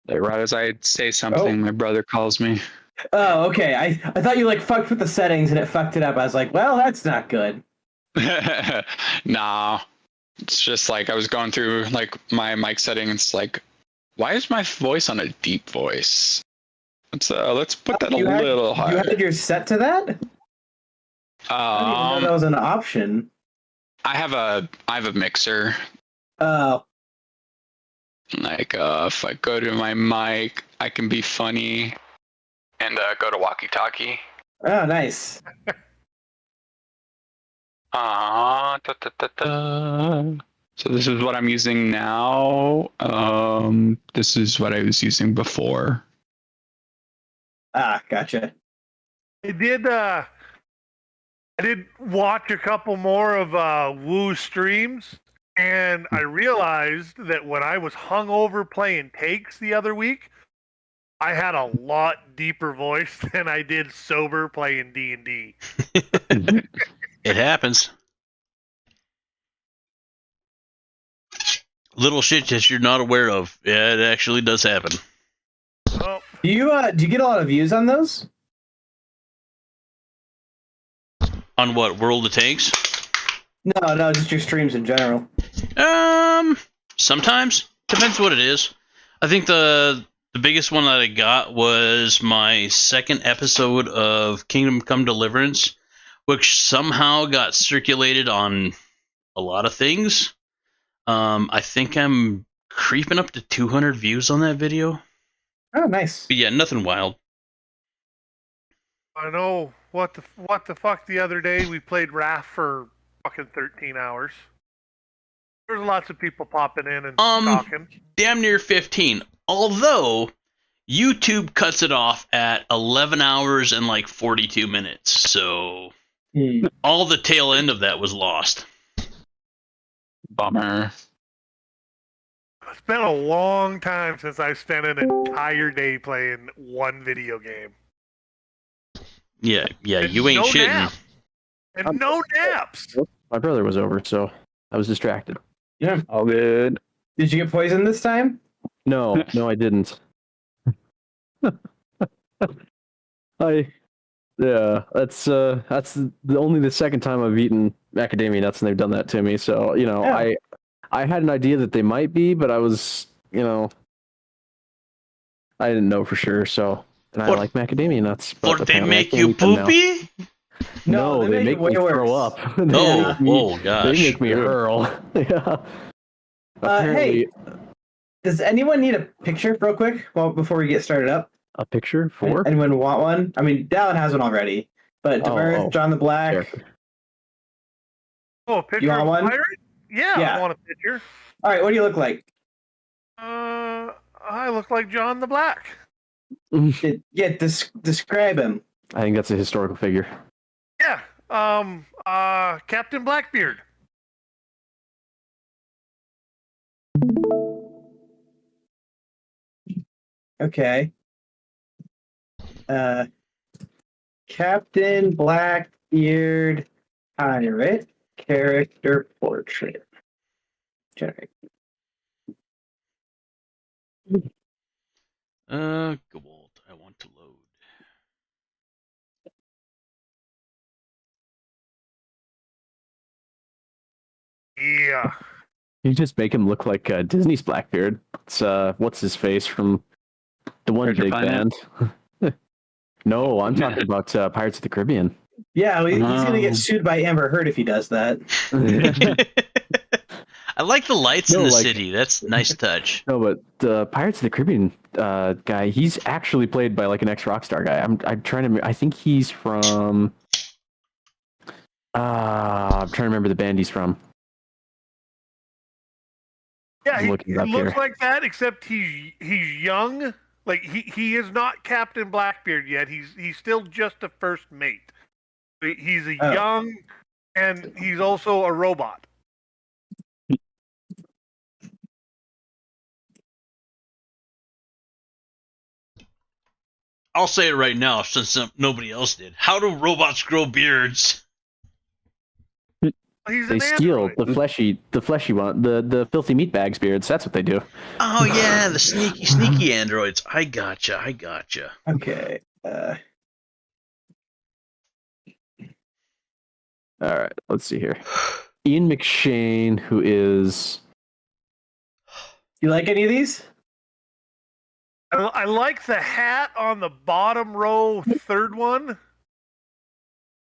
Right as I say something, my brother calls me. Oh, okay. I thought you like fucked with the settings and it fucked it up. I was like, well, that's not good. Nah, it's just like I was going through like my mic setting. It's like, why is my voice on a deep voice? Let's put that a little You higher. had your set to that? I didn't even know that was an option. I have a mixer. Oh. Like if I go to my mic, I can be funny and go to walkie-talkie. Oh, nice. Da, da, da, da. So this is what I'm using now. This is what I was using before. Ah, gotcha. I did watch a couple more of Woo streams, and I realized that when I was hungover playing takes the other week, I had a lot deeper voice than I did sober playing D&D. It happens. Little shit that you're not aware of. Yeah, it actually does happen. Oh, Do you get a lot of views on those? On what, World of Tanks? No, just your streams in general. Sometimes. Depends what it is. I think the biggest one that I got was my second episode of Kingdom Come Deliverance, which somehow got circulated on a lot of things. I think I'm creeping up to 200 views on that video. Oh, nice. But yeah, nothing wild. I know what the fuck the other day we played Wrath for fucking 13 hours. There's lots of people popping in and talking. Damn near 15. Although YouTube cuts it off at 11 hours and like 42 minutes. So all the tail end of that was lost. Bummer. It's been a long time since I spent an entire day playing one video game. Yeah, And you ain't no shitting. nap. And no naps. My brother was over, so I was distracted. Yeah. All good. Did you get poisoned this time? No, I didn't. That's only the second time I've eaten macadamia nuts and they've done that to me. So, Yeah. I had an idea that they might be, but I was, I didn't know for sure. So, and I like macadamia nuts. But they apparently I make can't you eat them now. poopy? No, they make me throw up. Oh gosh. They make me hurl. Yeah. Hey, does anyone need a picture real quick before we get started up? A picture for? Anyone want one? I mean, Dallin has one already, but Demerith, John the Black. Sure. Oh, a picture You want of one? Pirate? Yeah, I want a picture. All right, what do you look like? I look like John the Black. Describe him. I think that's a historical figure. Yeah, Captain Blackbeard. Okay. Captain Blackbeard pirate character portrait. Generate. Gold. I want to load. Yeah. You just make him look like Disney's Blackbeard. It's what's his face from the one Treasure big Planet? band. No, I'm talking about Pirates of the Caribbean. Yeah, well, he's gonna get sued by Amber Heard if he does that. I like the lights in the city. That's a nice touch. No, but the Pirates of the Caribbean guy, he's actually played by like an ex-Rockstar guy. I'm trying to. I think he's from. I'm trying to remember the band he's from. Yeah, he looking it up looks here. like that, except he's young. Like he is not Captain Blackbeard yet. He's still just a first mate. He's a young, and he's also a robot. I'll say it right now, since nobody else did. How do robots grow beards? He's They an steal android. the fleshy one, the filthy meatbags beards. That's what they do. Oh yeah, the sneaky androids. I gotcha. Okay. All right, let's see here. Ian McShane, who is. You like any of these? I like the hat on the bottom row, third one,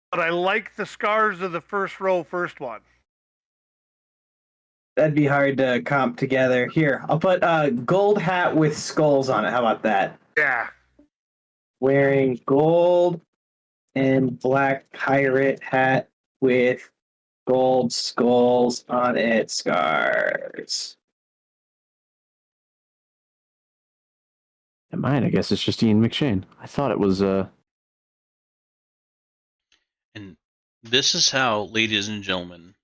but I like the scars of the first row, first one. That'd be hard to comp together. Here, I'll put a gold hat with skulls on it. How about that? Yeah. Wearing gold and black pirate hat with gold skulls on it. Scars. And mine, I guess, it's just Ian McShane. I thought it was. And this is how, ladies and gentlemen,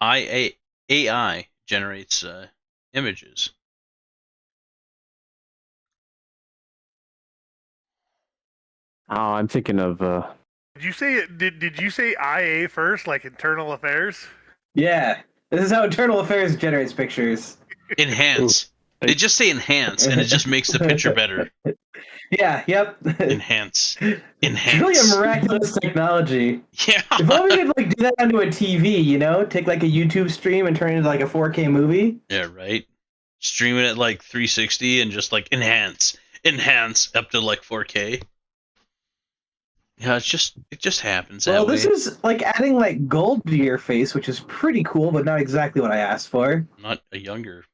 AI generates images. Oh, I'm thinking of. Did you say did you say IA first, like internal affairs? Yeah, this is how Internal Affairs generates pictures. Enhance. They just say enhance, and it just makes the picture better. Yeah, yep. Enhance. It's really a miraculous technology. Yeah. If only we could like do that onto a TV, you know, take like a YouTube stream and turn it into like a 4K movie. Yeah, right. Stream it at like 360 and just like enhance up to like 4K. Yeah, it just happens that Well, way. this is like adding like gold to your face, which is pretty cool, but not exactly what I asked for. Not a younger.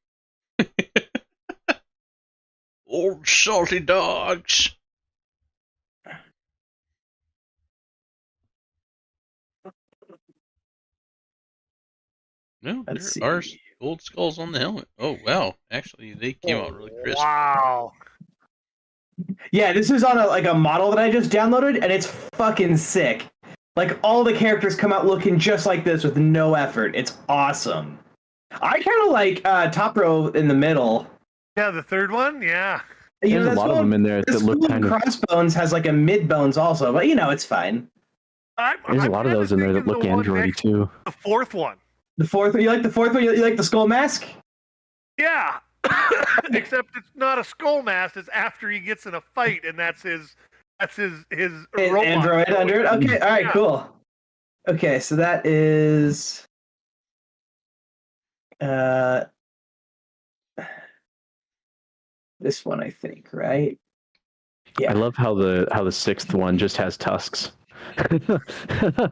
Old salty dogs. No, Let's there are see. gold skulls on the helmet. Oh wow! Actually, they came out really crisp. Wow. Yeah, this is on a model that I just downloaded, and it's fucking sick. Like all the characters come out looking just like this with no effort. It's awesome. I kind of like top row in the middle. Yeah, the third one. Yeah. You know, There's a lot of them in there that look kind of. Crossbones has like a mid bones also, but you know it's fine. There's a lot of those in there that look androidy too. The fourth one. The fourth, you like the fourth one? You like the skull mask? Yeah. Except it's not a skull mask. It's after he gets in a fight, and that's his robot. Android under it. Okay, all right, cool. Okay, so that is this one, I think, right? Yeah. I love how the sixth one just has tusks.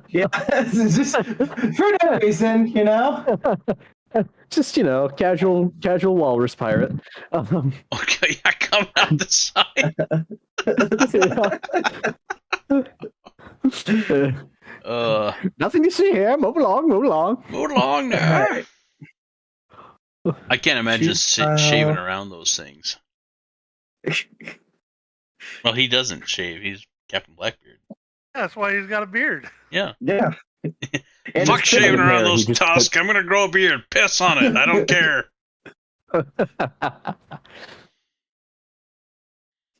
Yeah, it's just for no reason, you know. Just casual walrus pirate. Okay, I come out the side. Nothing to see here. Move along. Move along now. I can't imagine shaving around those things. Well, he doesn't shave. He's Captain Blackbeard. That's why he's got a beard. Yeah. Yeah. Fuck shaving around those tusks. I'm gonna grow a beard. Piss on it. I don't care.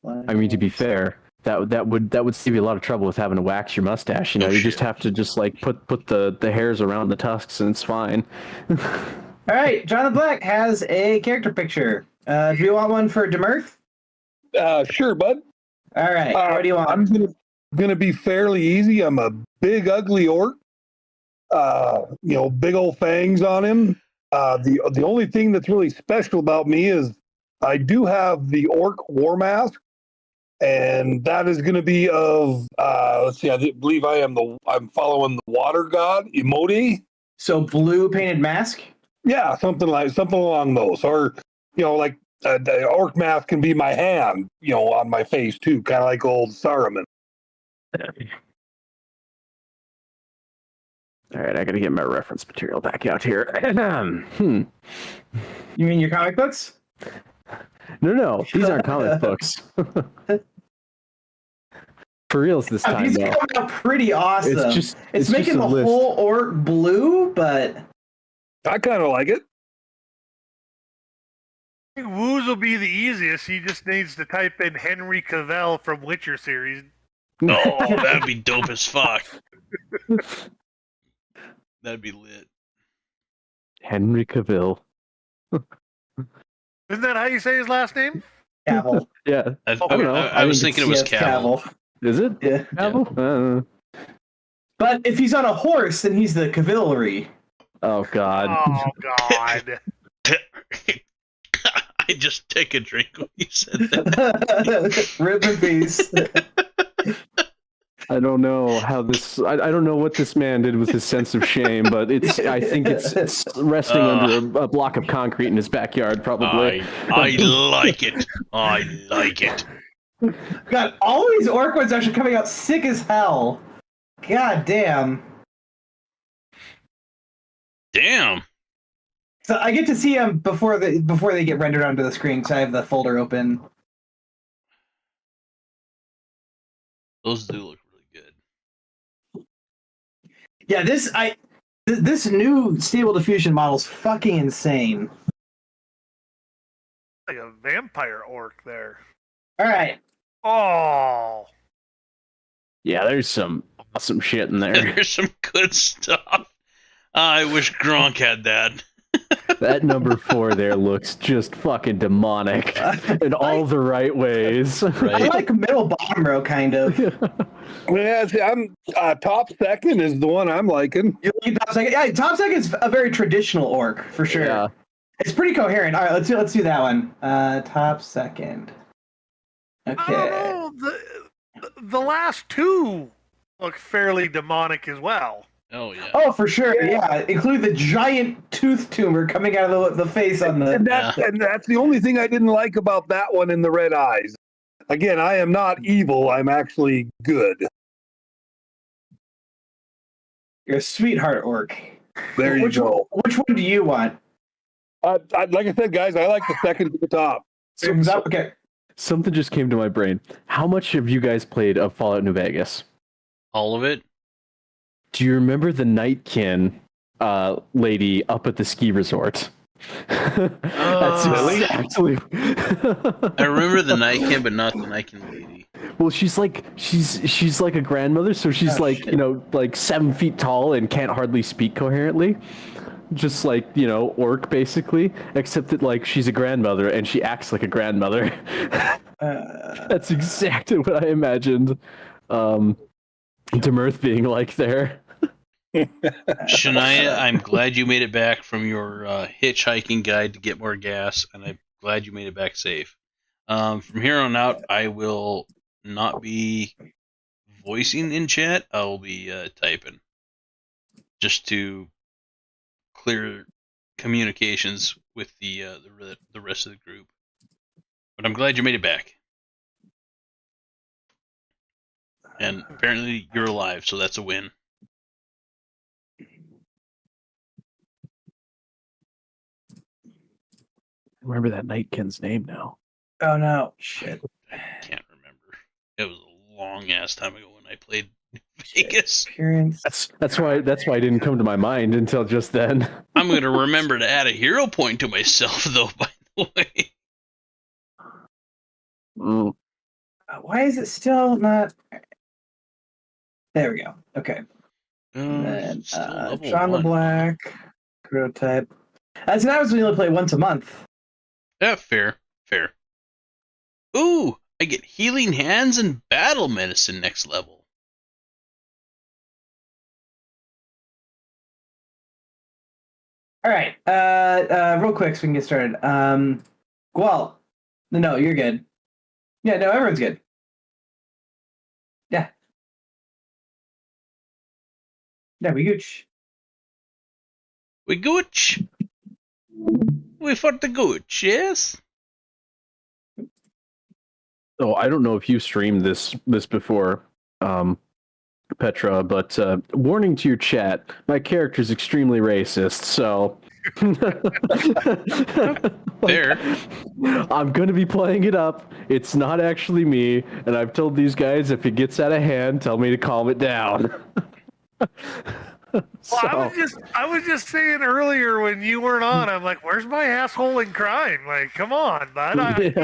I mean, to be fair, that would save you a lot of trouble with having to wax your mustache. You just have to just like put the hairs around the tusks and it's fine. All right, Jonathan Black has a character picture. Do you want one for Demirth? Sure, bud. All right. What do you want? I'm gonna be fairly easy. I'm a big ugly orc. Big old fangs on him. The only thing that's really special about me is I do have the orc war mask, and that is going to be of let's see. I believe I'm following the water god Emoti. So blue painted mask. Yeah, something along those, or like the orc mask can be my hand, on my face too, kind of like old Saruman. All right, I got to get my reference material back out here. You mean your comic books? No, these aren't comic books. For reals this time, these though. come out pretty awesome. It's making the whole orc blue, but I kind of like it. I think Woos will be the easiest. He just needs to type in Henry Cavill from Witcher series. Oh, that'd be dope as fuck. That'd be lit. Henry Cavill. Isn't that how you say his last name? Cavill. Yeah. I, don't know. I was think thinking it was Yes, Cavill. Is it? Yeah. Cavill? But if he's on a horse, then he's the cavalry. Oh God. Oh God! I just take a drink when you said that. Rip in peace. I don't know how this. I don't know what this man did with his sense of shame, but I think it's resting under a block of concrete in his backyard, probably. I like it. I like it. God, all these orc ones are actually coming out sick as hell. God damn. Damn. So I get to see them before they get rendered onto the screen because I have the folder open. Those do look really good. Yeah, this new Stable Diffusion model is fucking insane. Like a vampire orc there. All right. Oh, Yeah, there's some awesome shit in there. There's some good stuff. I wish Gronk had that. That number 4 there looks just fucking demonic in all the right ways. I Right? like middle bottom row, kind of. Yeah, see, I'm top second is the one I'm liking. You like top second? Yeah, top second is a very traditional orc for sure. Yeah. It's pretty coherent. All right, let's do that one. Top second. I Okay. don't know. The last two look fairly demonic as well. Oh yeah. Oh, for sure. Yeah, include the giant tooth tumor coming out of the face on the. And that's the only thing I didn't like about that one in the red eyes. Again, I am not evil. I'm actually good. You're a sweetheart orc. There you go. Which one do you want? Like I said, guys, I like the second to the top. Okay. Something just came to my brain. How much have you guys played of Fallout New Vegas? All of it. Do you remember the Nightkin lady up at the ski resort? That's exactly. I remember the Nightkin, but not the Nightkin lady. Well, she's like a grandmother, so she's like 7 feet tall and can't hardly speak coherently. Just like, orc basically, except that like she's a grandmother and she acts like a grandmother. That's exactly what I imagined Demirth being like there. Shania, I'm glad you made it back from your hitchhiking guide to get more gas, and I'm glad you made it back safe. From here on out, I will not be voicing in chat. I will be typing, just to clear communications with the rest of the group. But I'm glad you made it back, and apparently you're alive, so that's a win. Remember that Nightkin's name now. Oh no! Shit. I can't remember. It was a long ass time ago when I played Vegas. Appearance. That's why it didn't come to my mind until just then. I'm gonna remember to add a hero point to myself, though. By the way, Why is it still not? There we go. Okay. And still level John the 1. Black prototype. As an average, we only play once a month. Yeah, fair. Ooh, I get healing hands and battle medicine next level. All right. Real quick, so we can get started. Gual. No, you're good. Yeah, no, everyone's good. Yeah. Yeah, we gooch. We gooch. We for the gooch, yes. Oh, I don't know if you streamed this before, Petra, but warning to your chat, my character's extremely racist, so Fair. I'm gonna be playing it up. It's not actually me, and I've told these guys if it gets out of hand, tell me to calm it down. Well, I was just saying earlier when you weren't on, I'm like, where's my asshole in crime? Like, come on, bud. I need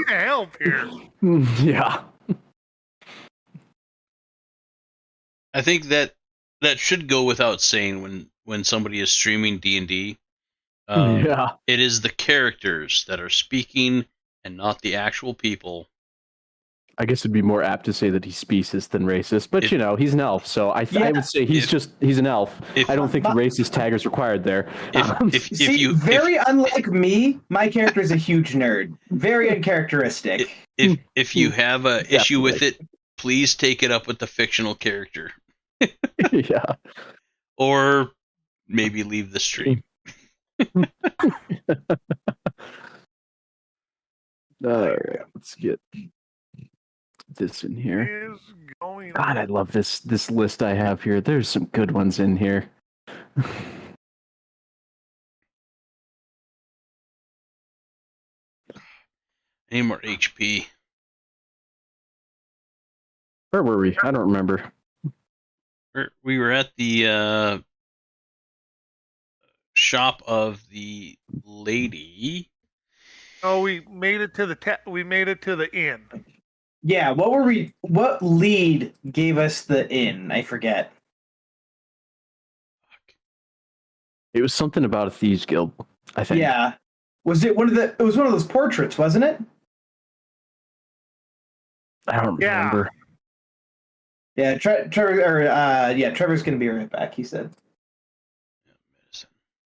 help here. Yeah. I think that should go without saying when somebody is streaming D&D. Yeah. It is the characters that are speaking and not the actual people. I guess it'd be more apt to say that he's speciest than racist, but If- you know, he's an elf, so I would say he's an elf. if- I don't think the racist tag is required there. Unlike me, my character is a huge nerd. Very uncharacteristic. If you have a issue with it, please take it up with the fictional character. Yeah. Or maybe leave the stream. All right, let's get this in here. Is going God, I love this list I have here. There's some good ones in here. Any more HP? Where were we? I don't remember. We were at the shop of the lady. Oh, we made it to the inn. Yeah, what lead gave us the inn? I forget. It was something about a thieves guild, I think. Yeah. It was one of those portraits, wasn't it? I don't Yeah. remember. Yeah, Trevor's gonna be right back, he said.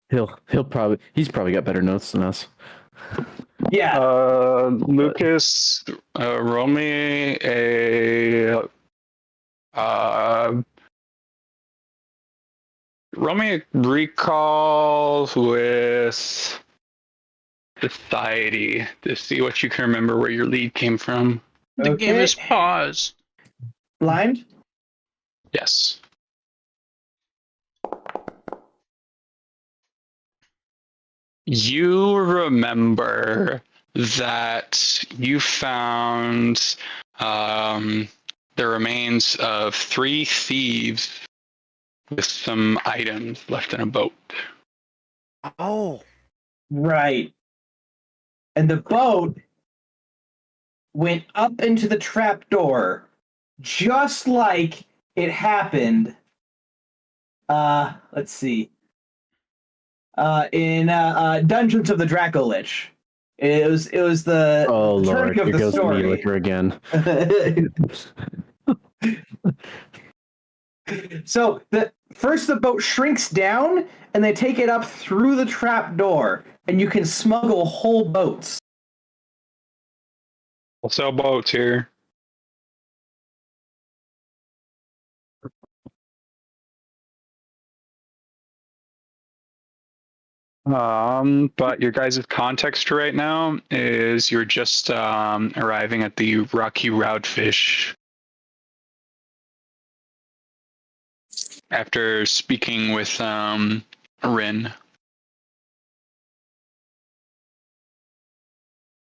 He's probably got better notes than us. Yeah. Lucas, roll me a recall with society to see what you can remember where your lead came from. The game is paused. Blind? Yes. You remember that you found the remains of 3 thieves with some items left in a boat. Oh, Right. And the boat went up into the trap door just like it happened. Let's see. In Dungeons of the Dracolich. It was the Oh turning Lord, of here the goes story. me liquor again. So the boat shrinks down and they take it up through the trap door and you can smuggle whole boats. We'll sell boats here. But your guys' context right now is you're just arriving at the Rocky Roundfish after speaking with Rin.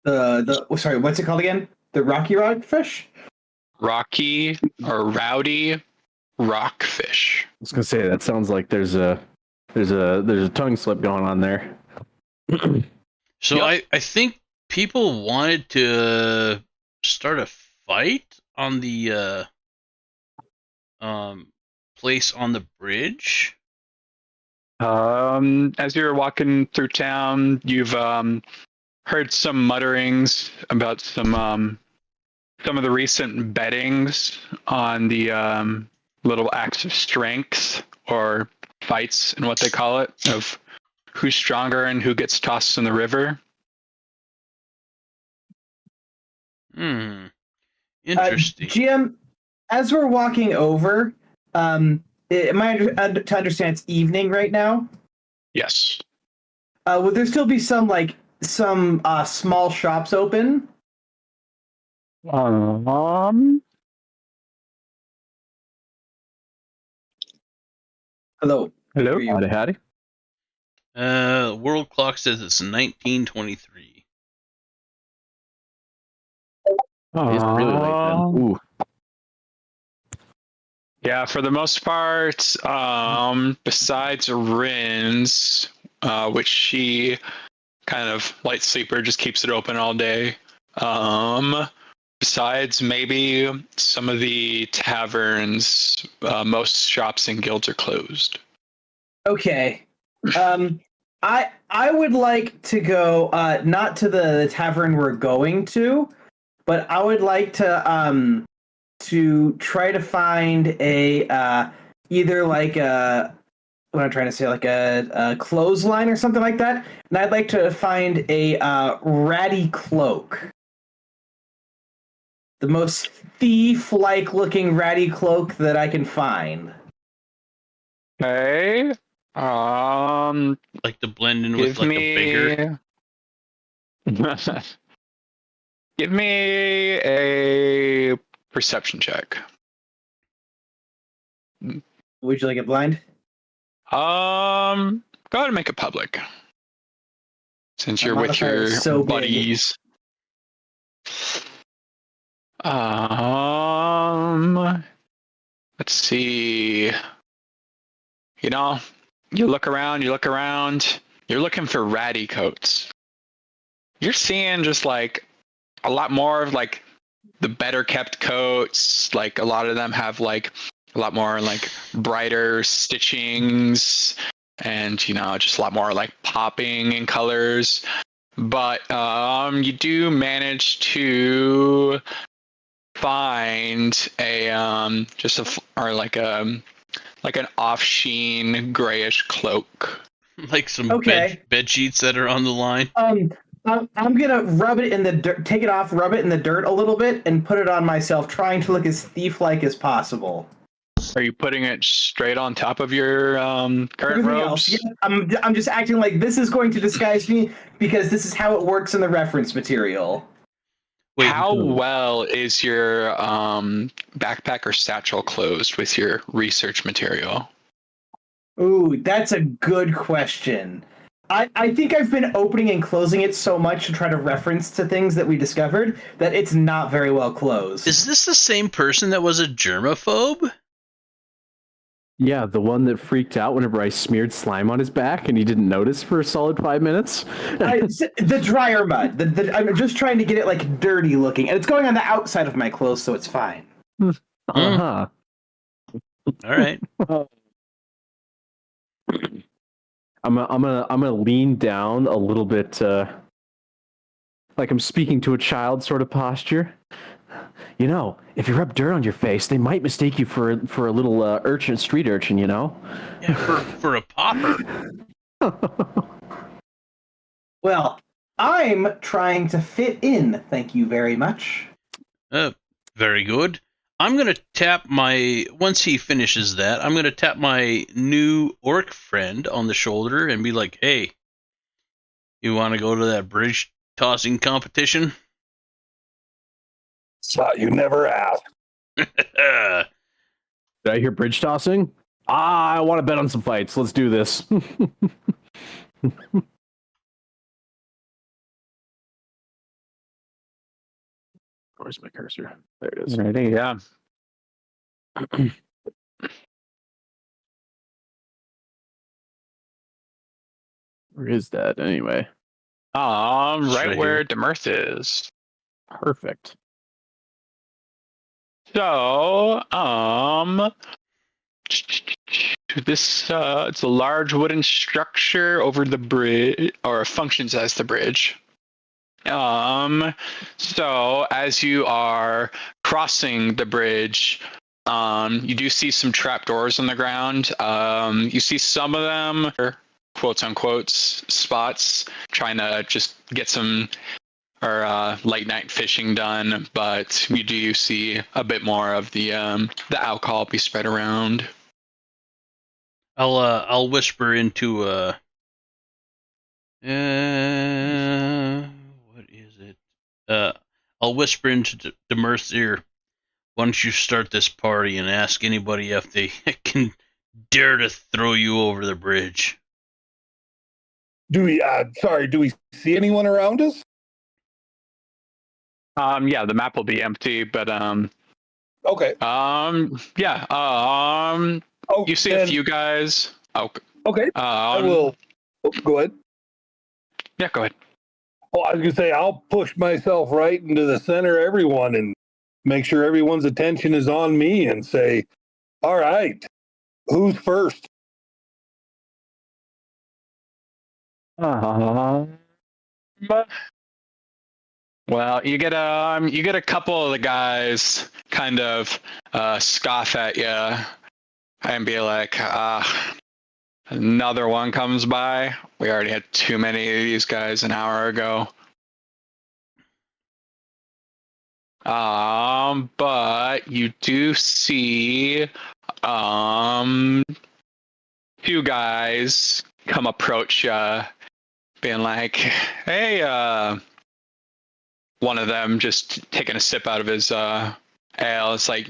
Sorry, what's it called again? The Rocky Rockfish? Rocky or Rowdy Rockfish. I was gonna say that sounds like there's a tongue slip going on there. So Yep. I think people wanted to start a fight on the place on the bridge. As you're walking through town, you've heard some mutterings about some of the recent bettings on the little acts of strength or fights and what they call it, of who's stronger and who gets tossed in the river. Interesting. GM, as we're walking over, am I to understand it's evening right now? Yes. Would there still be some small shops open? Hello. Hello. Hear you. Howdy, howdy. World clock says it's 1923. It's really late then. Ooh. Yeah, for the most part, besides Rin's, which she kind of light sleeper, just keeps it open all day. Besides maybe some of the taverns, most shops and guilds are closed. Okay. I would like to go not to the tavern we're going to, but I would like to try to find a either like a what I'm trying to say, like a clothesline or something like that, and I'd like to find a ratty cloak. The most thief-like looking ratty cloak that I can find. Okay. Like to blend in with Give like a bigger. me. Give me a perception check. Would you like it blind? Go ahead and make it public. Since My you're with modifier your is so big. buddies. Let's see. You know, you look around, you're looking for ratty coats. You're seeing just like a lot more of like the better kept coats. Like a lot of them have like a lot more like brighter stitchings and just a lot more like popping in colors. But you do manage to find a like an off-sheen grayish cloak. Like some Okay. bed sheets that are on the line. I'm gonna rub it in the dirt, take it off, rub it in the dirt a little bit, and put it on myself, trying to look as thief-like as possible. Are you putting it straight on top of your current Everything robes? else, yeah, I'm just acting like this is going to disguise me because this is how it works in the reference material. Wait, How well is your backpack or satchel closed with your research material? Ooh, that's a good question. I think I've been opening and closing it so much to try to reference to things that we discovered that it's not very well closed. is this the same person that was a germaphobe? Yeah, the one that freaked out whenever I smeared slime on his back and he didn't notice for a solid 5 minutes. The dryer mud. I'm just trying to get it like dirty looking, and it's going on the outside of my clothes, so it's fine. Uh-huh. All right. I'm gonna lean down a little bit, like I'm speaking to a child sort of posture. You know, if you rub dirt on your face, they might mistake you for a little urchin, street urchin. You know. Yeah, for a pauper. Well, I'm trying to fit in. Thank you very much. Very good. I'm going to tap once he finishes that, I'm going to tap my new orc friend on the shoulder and be like, hey, you want to go to that bridge tossing competition? So you never asked. Did I hear bridge tossing? I want to bet on some fights. Let's do this. Where's my cursor? There it is. Ready? Yeah. Where is that anyway? Right Right where here. Demirth is. Perfect. So, this it's a large wooden structure over the bridge, or functions as the bridge. So as you are crossing the bridge, you do see some trapdoors on the ground. You see some of them, quotes unquote, spots trying to just get some late night fishing done, but you do see a bit more of the alcohol be spread around. I'll whisper into what is it? I'll whisper into Demirth's ear. Why don't you start this party and ask anybody if they can dare to throw you over the bridge? Do we see anyone around us? Yeah, the map will be empty, but Okay. yeah. You see a few guys. Oh, Okay. I will. Go ahead. Yeah, go ahead. Well, I was gonna say I'll push myself right into the center of everyone and make sure everyone's attention is on me and say, all right, who's first? Well, you get a couple of the guys kind of scoff at you and be like, another one comes by. We already had too many of these guys an hour ago. But you do see two guys come approach you, being like, hey, one of them just taking a sip out of his ale. It's like,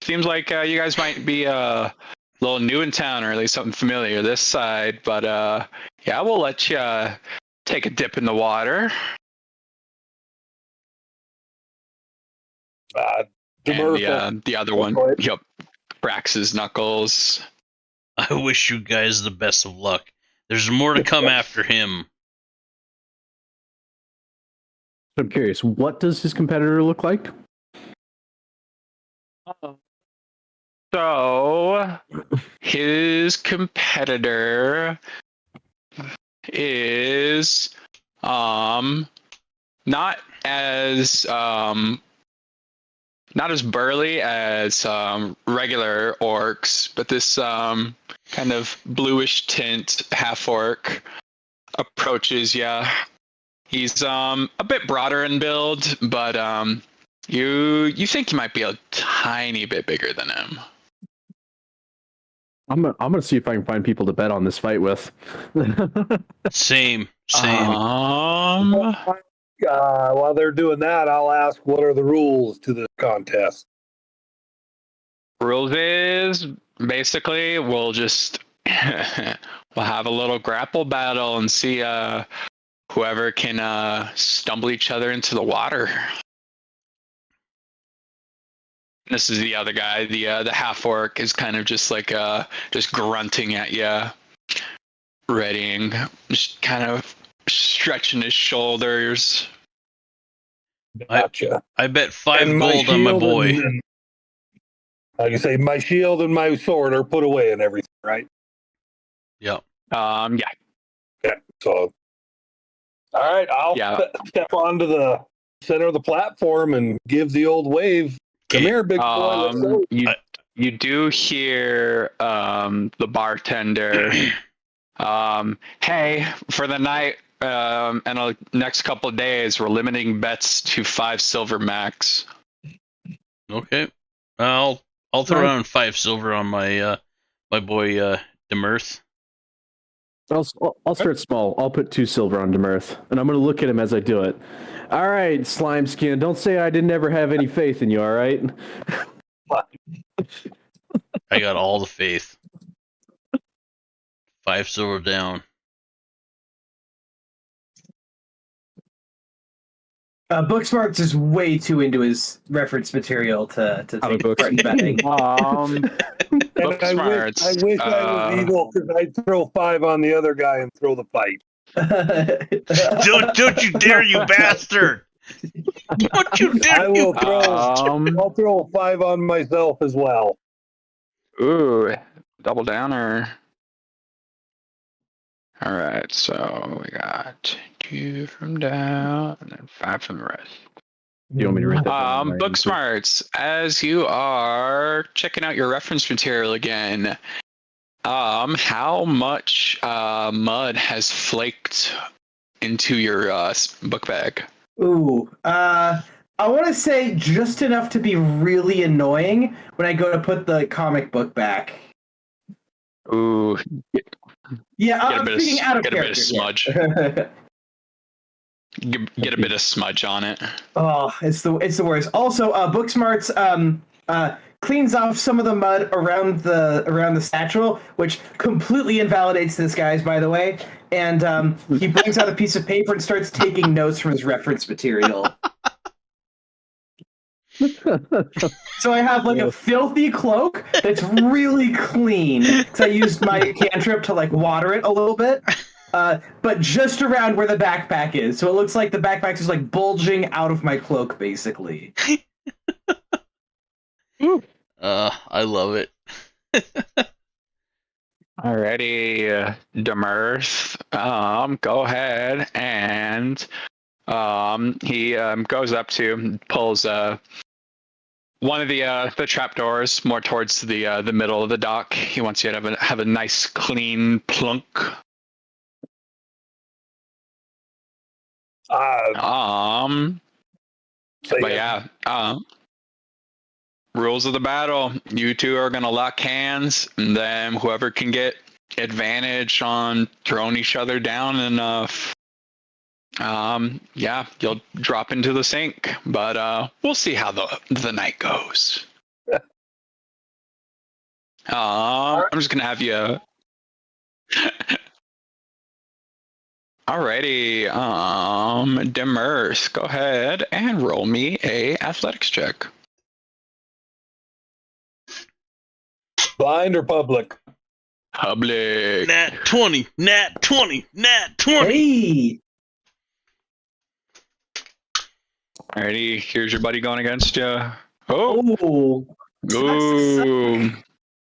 seems like you guys might be a little new in town, or at least something familiar this side, but yeah, we'll let you take a dip in the water. And the other one, yep, cracks his knuckles. I wish you guys the best of luck. There's more to come after him. I'm curious, what does his competitor look like? So, his competitor is not as burly as regular orcs, but this kind of bluish tint half orc approaches ya. He's a bit broader in build, but you think he might be a tiny bit bigger than him. I'm gonna see if I can find people to bet on this fight with. Same. While they're doing that, I'll ask, what are the rules to the contest? Rules is basically we'll just we'll have a little grapple battle and see whoever can stumble each other into the water. This is the other guy, the half orc is kind of just like just grunting at you, readying, just kind of stretching his shoulders. Gotcha. I bet 5 gold on my boy. Like you say, my shield and my sword are put away and everything, right? Yep. Yeah. Yeah. So, all right, I'll step onto the center of the platform and give the old wave. Come here, big boy. Let's go. You do hear the bartender, hey, for the night and the next couple of days, we're limiting bets to 5 silver max. Okay. I'll throw around 5 silver on my my boy Demirth. I'll start small. I'll put 2 silver on Demirth, and I'm gonna look at him as I do it. All right, slime skin. Don't say I didn't ever have any faith in you. All right. I got all the faith. 5 silver down. Booksmarts is way too into his reference material to take part in betting. Booksmarts. I wish I was evil because I'd throw 5 on the other guy and throw the fight. Don't you dare, you bastard! Don't you dare! I will throw. I'll throw a 5 on myself as well. Ooh, double downer. All right, so we got 2 from down and then 5 from the rest. You want me to read that? Booksmarts, as you are checking out your reference material again, how much mud has flaked into your book bag? Ooh, I want to say just enough to be really annoying when I go to put the comic book back. Ooh. Yeah, I'm speaking out of character. Get a bit of smudge. Get a bit of smudge on it. Oh, it's the worst. Also, Booksmarts cleans off some of the mud around the satchel, which completely invalidates this guy's, by the way. And he brings out a piece of paper and starts taking notes from his reference material. So I have like a filthy cloak that's really clean because I used my cantrip to like water it a little bit. but just around where the backpack is. So it looks like the backpack is like bulging out of my cloak, basically. I love it. Alrighty, Demirth. Go ahead and he goes up to pulls one of the trapdoors more towards the middle of the dock. He wants you to have a nice clean plunk. But yeah, rules of the battle. You two are gonna lock hands, and then whoever can get advantage on throwing each other down enough, yeah, you'll drop into the sink. But we'll see how the night goes. I'm just gonna have you. Alrighty, Demirth, go ahead and roll me a athletics check. Blind or public? Public. Nat 20, nat 20, nat 20. Hey! Alrighty, here's your buddy going against you. Oh, Oh! ooh.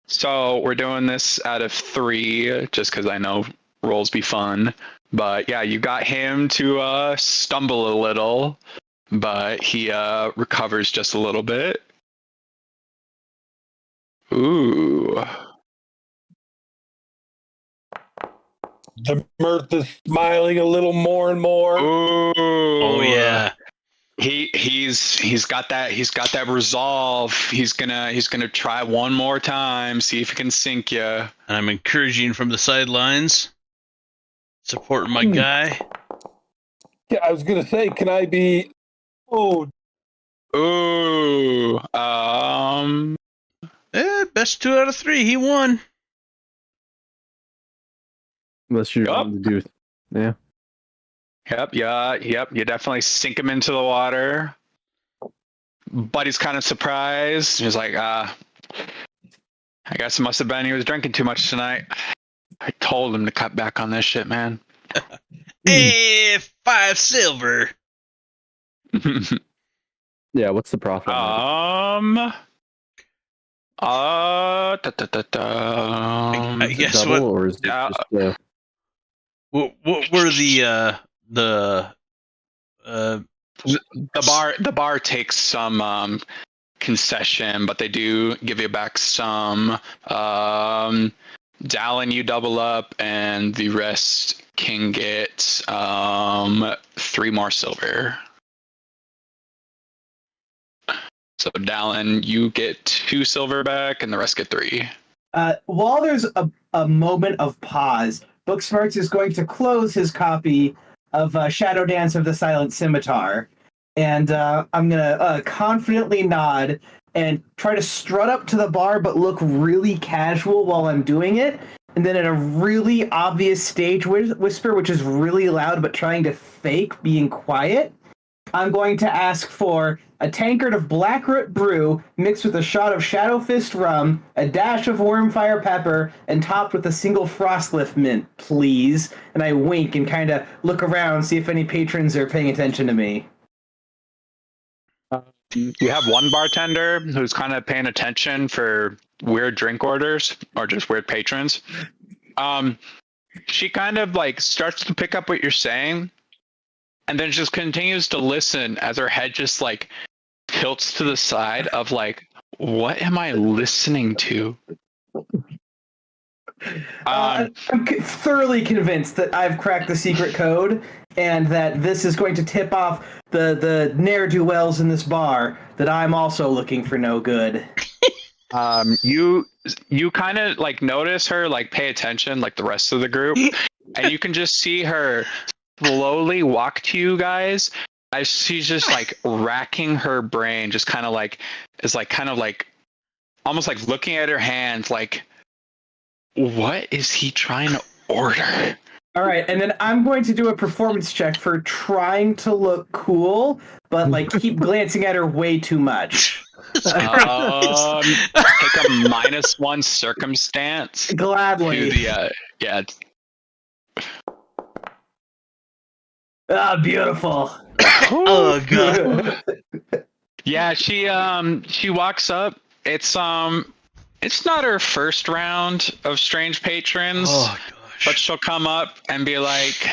So we're doing this out of 3, just because I know rolls be fun. But yeah, you got him to stumble a little, but he recovers just a little bit. Ooh. The mirth is smiling a little more and more. Ooh. Oh yeah. He's got that resolve. He's gonna try one more time, see if he can sink you. And I'm encouraging from the sidelines, supporting my guy. Yeah, I was gonna say, can I be? Oh, Ooh. Best 2 out of 3. He won. Unless you're Yup. going to do, yeah. Yep. You definitely sink him into the water. Buddy's kind of surprised. He's like, I guess it must have been he was drinking too much tonight. I told him to cut back on this shit, man. Hey, 5 silver. Yeah, what's the profit? I guess double, what? or is it just What were the the bar takes some concession, but they do give you back some. Dallin, you double up, and the rest can get 3 more silver. So Dallin, you get 2 silver back, and the rest get 3. While there's a moment of pause, Booksmarts is going to close his copy of Shadow Dance of the Silent Scimitar, and I'm going to confidently nod and try to strut up to the bar but look really casual while I'm doing it, and then in a really obvious stage whisper, which is really loud but trying to fake being quiet, I'm going to ask for a tankard of Blackroot brew mixed with a shot of Shadow Fist rum, a dash of Wormfire pepper, and topped with a single Frostlift mint, please. And I wink and kind of look around, see if any patrons are paying attention to me. You have one bartender who's kind of paying attention for weird drink orders or just weird patrons. She kind of like starts to pick up what you're saying, and then just continues to listen as her head just like tilts to the side of like, what am I listening to? I'm thoroughly convinced that I've cracked the secret code and that this is going to tip off the ne'er-do-wells in this bar that I'm also looking for no good. You kind of like notice her like pay attention like the rest of the group, and you can just see her slowly walk to you guys as she's just like racking her brain, just kind of like is like kind of like almost like looking at her hands like, what is he trying to order? All right, and then I'm going to do a performance check for trying to look cool, but like keep glancing at her way too much. Take a -1 circumstance Gladly. to the yeah. Ah, beautiful. Oh god. Yeah, she walks up. It's not her first round of strange patrons, Oh but gosh. she'll come up and be like,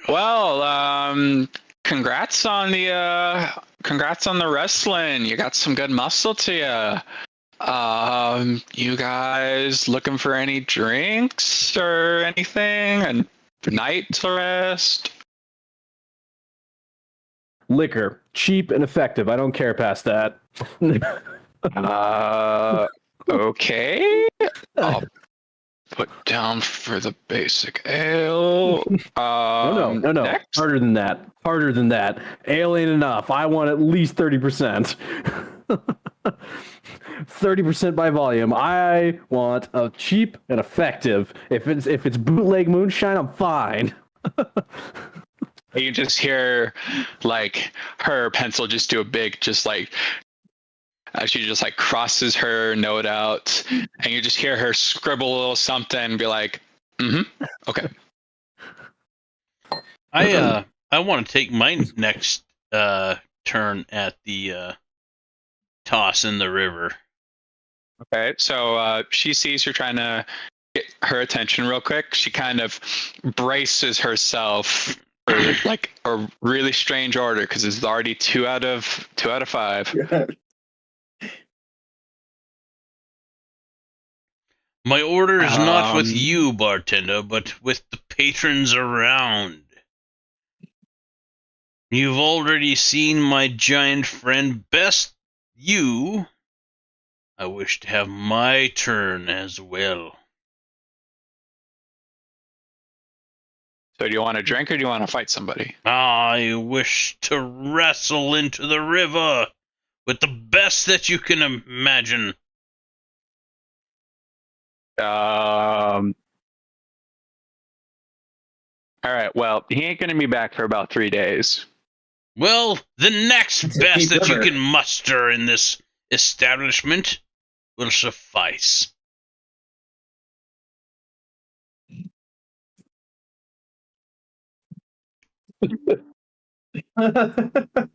"Well, congrats on the wrestling. You got some good muscle to you. You guys looking for any drinks or anything? A night to rest?" Liquor, cheap and effective. I don't care past that. Okay. I'll put down for the basic ale. No. Next. Harder than that. Harder than that. Ale ain't enough. I want at least 30%. 30% by volume. I want a cheap and effective. If it's bootleg moonshine, I'm fine. You just hear like her pencil just do a big, just like, she just like crosses her note out, and you just hear her scribble a little something and be like, okay. I want to take my next turn at the toss in the river. Okay, so she sees you're trying to get her attention real quick. She kind of braces herself for like a really strange order because it's already 2 out of 5. My order is not with Um, you, bartender, but with the patrons around. You've already seen my giant friend Best You. I wish to have my turn as well. So do you want to drink or do you want to fight somebody? I wish to wrestle into the river with the best that you can imagine. All right. Well, he ain't gonna be back for about 3 days. Well, the next It's a best deep that you river. can muster in this establishment will suffice.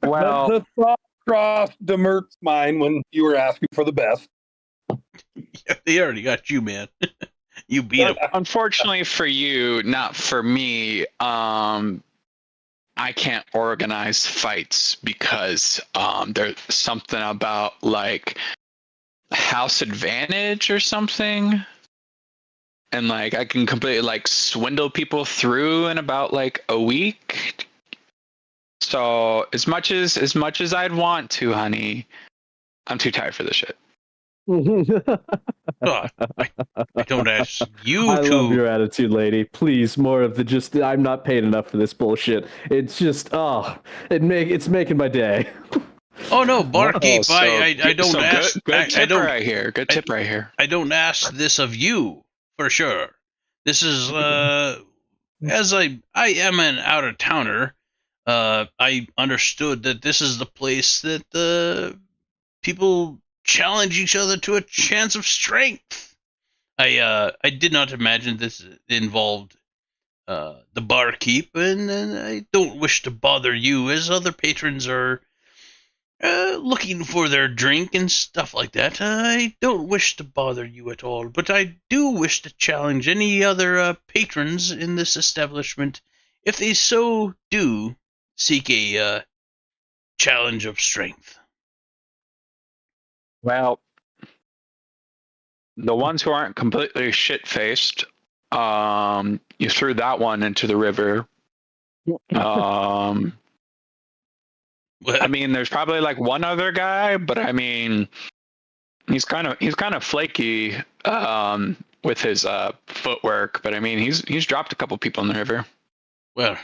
Well, The thought crossed Demert's mind when you were asking for the best. They already got you, man. You beat him. unfortunately for you, not for me, I can't organize fights because there's something about like house advantage or something. And like I can completely like swindle people through in about like a week. So as much as I'd want to, honey, I'm too tired for this shit. Oh, I don't ask you I to. love your attitude, lady. Please, more of the just. I'm not paid enough for this bullshit. It's just, it's making my day. Oh no, barkeep! So- I don't so ask. Good tip I don't. right here. Good tip right here. I don't ask this of you for sure. This is as I am an out of towner. I understood that this is the place that the people challenge each other to a chance of strength. I did not imagine this involved the barkeep, and I don't wish to bother you, as other patrons are looking for their drink and stuff like that. I don't wish to bother you at all, but I do wish to challenge any other patrons in this establishment if they so do seek a challenge of strength. Well, the ones who aren't completely shit faced, you threw that one into the river. I mean, there's probably like one other guy, but I mean, he's kind of flaky with his footwork. But I mean, he's dropped a couple people in the river. Well,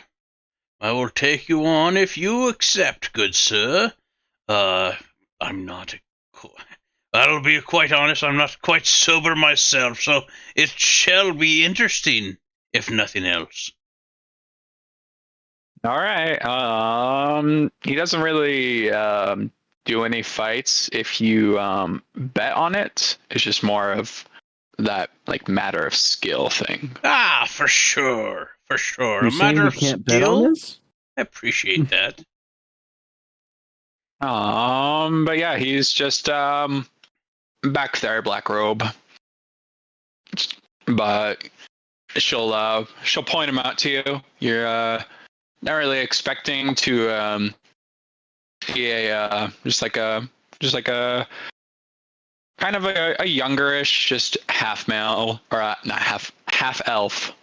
I will take you on if you accept, good sir. I'm not. I'll be quite honest, I'm not quite sober myself, so it shall be interesting, if nothing else. All right. He doesn't really do any fights if you bet on it. It's just more of that like matter of skill thing. Ah, for sure. You're A saying matter we of can't bet on skill? this? I appreciate that. But yeah, he's just back there, black robe. But she'll point him out to you. You're not really expecting to see a just like a kind of a youngerish, just half male or not half elf.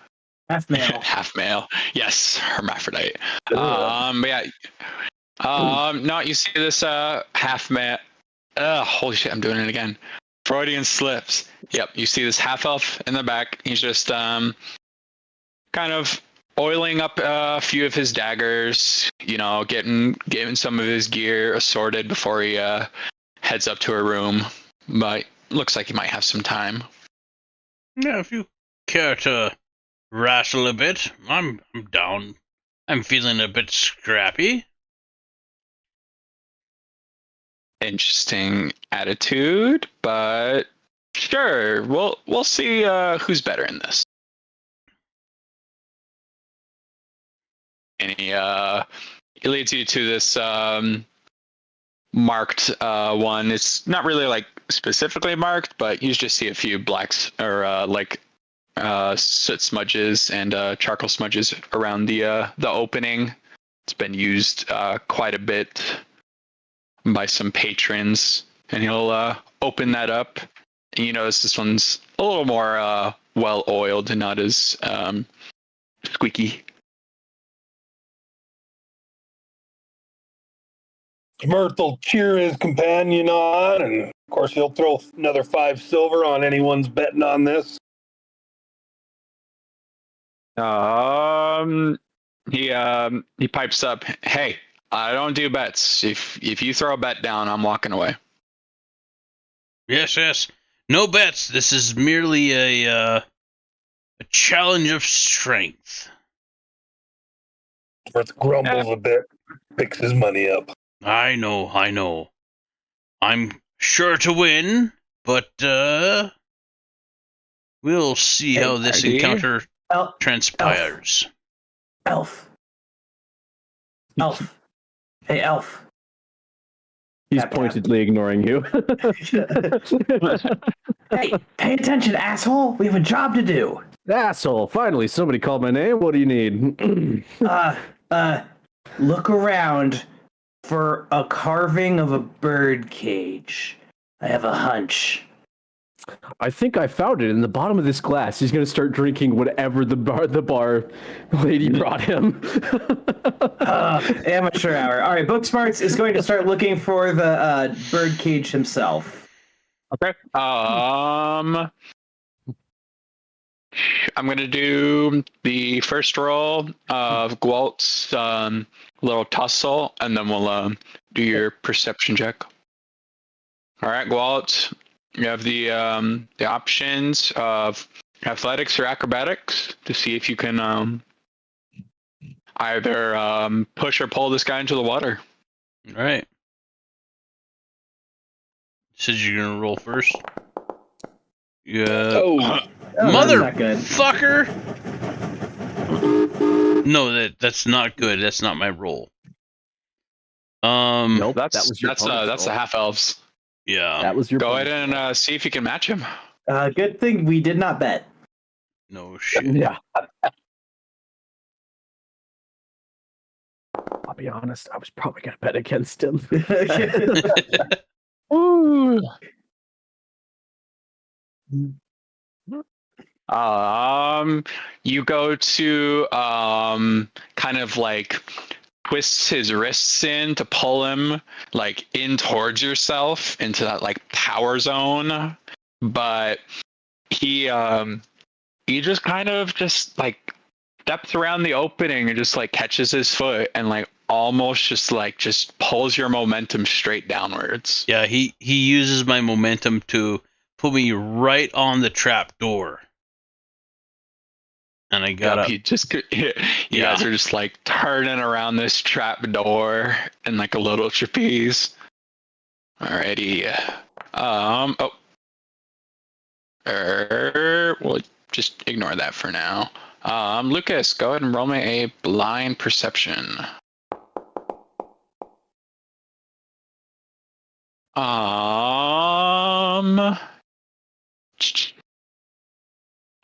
Half male. Half male. Yes, hermaphrodite. But yeah. No, you see this half man. Holy shit! I'm doing it again. Freudian slips. Yep, you see this half elf in the back. He's just kind of oiling up a few of his daggers. You know, getting some of his gear assorted before he heads up to a room. But looks like he might have some time. Yeah, if you care to wrestle a bit, I'm down. I'm feeling a bit scrappy. Interesting attitude, but sure, we'll see who's better in this. And he leads you to this marked one. It's not really like specifically marked, but you just see a few blacks or soot smudges and charcoal smudges around the opening. It's been used quite a bit by some patrons, and he'll open that up, and you notice this one's a little more well oiled and not as squeaky. Mirth will cheer his companion on, and of course he'll throw another 5 silver on anyone's betting on this. He pipes up, "Hey, I don't do bets. If you throw a bet down, I'm walking away." Yes. No bets. This is merely a challenge of strength. Mirth grumbles a bit, picks his money up. I know. I'm sure to win, but we'll see how this encounter transpires. Elf. Hey, Elf. He's Tap, tap. pointedly ignoring you. Hey, pay attention, asshole. We have a job to do. Asshole! Finally, somebody called my name. What do you need? Look around for a carving of a bird cage. I have a hunch. I think I found it in the bottom of this glass. He's gonna start drinking whatever the bar lady brought him. Amateur hour. All right, Booksmarts is going to start looking for the bird cage himself. Okay. I'm gonna do the first roll of Gwalt's little tussle, and then we'll do your perception check. All right, Gwalt, you have the options of athletics or acrobatics to see if you can either push or pull this guy into the water. All right. Said you're gonna roll first. Yeah. Motherfucker! No, that's not good. That's not my roll. Nope, That's that was your that's the half elves. Yeah. That was your. Go ahead and see if you can match him. Good thing we did not bet. No shit. Yeah. I'll be honest. I was probably gonna bet against him. Ooh. You go to kind of like twist his wrists in to pull him like in towards yourself into that like power zone, but he just kind of just like steps around the opening and just like catches his foot and like almost just pulls your momentum straight downwards. Yeah, he uses my momentum to put me right on the trap door. And I got up. You guys are just like turning around this trap door in like a little trapeze. Alrighty. We'll just ignore that for now. Lucas, go ahead and roll me a blind perception.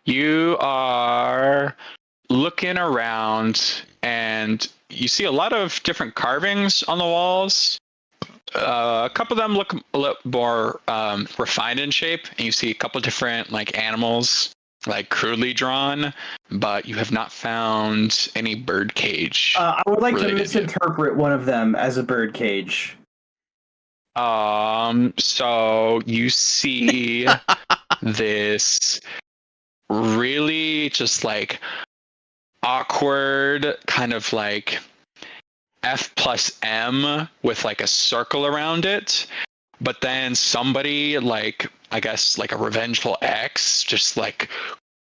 You are looking around and you see a lot of different carvings on the walls. A couple of them look a little more refined in shape, and you see a couple different like animals, like crudely drawn, but you have not found any bird cage. I would like to related yet. misinterpret one of them as a bird cage. So you see this really just like awkward kind of like F+M with like a circle around it, but then somebody like, I guess like a revengeful X just like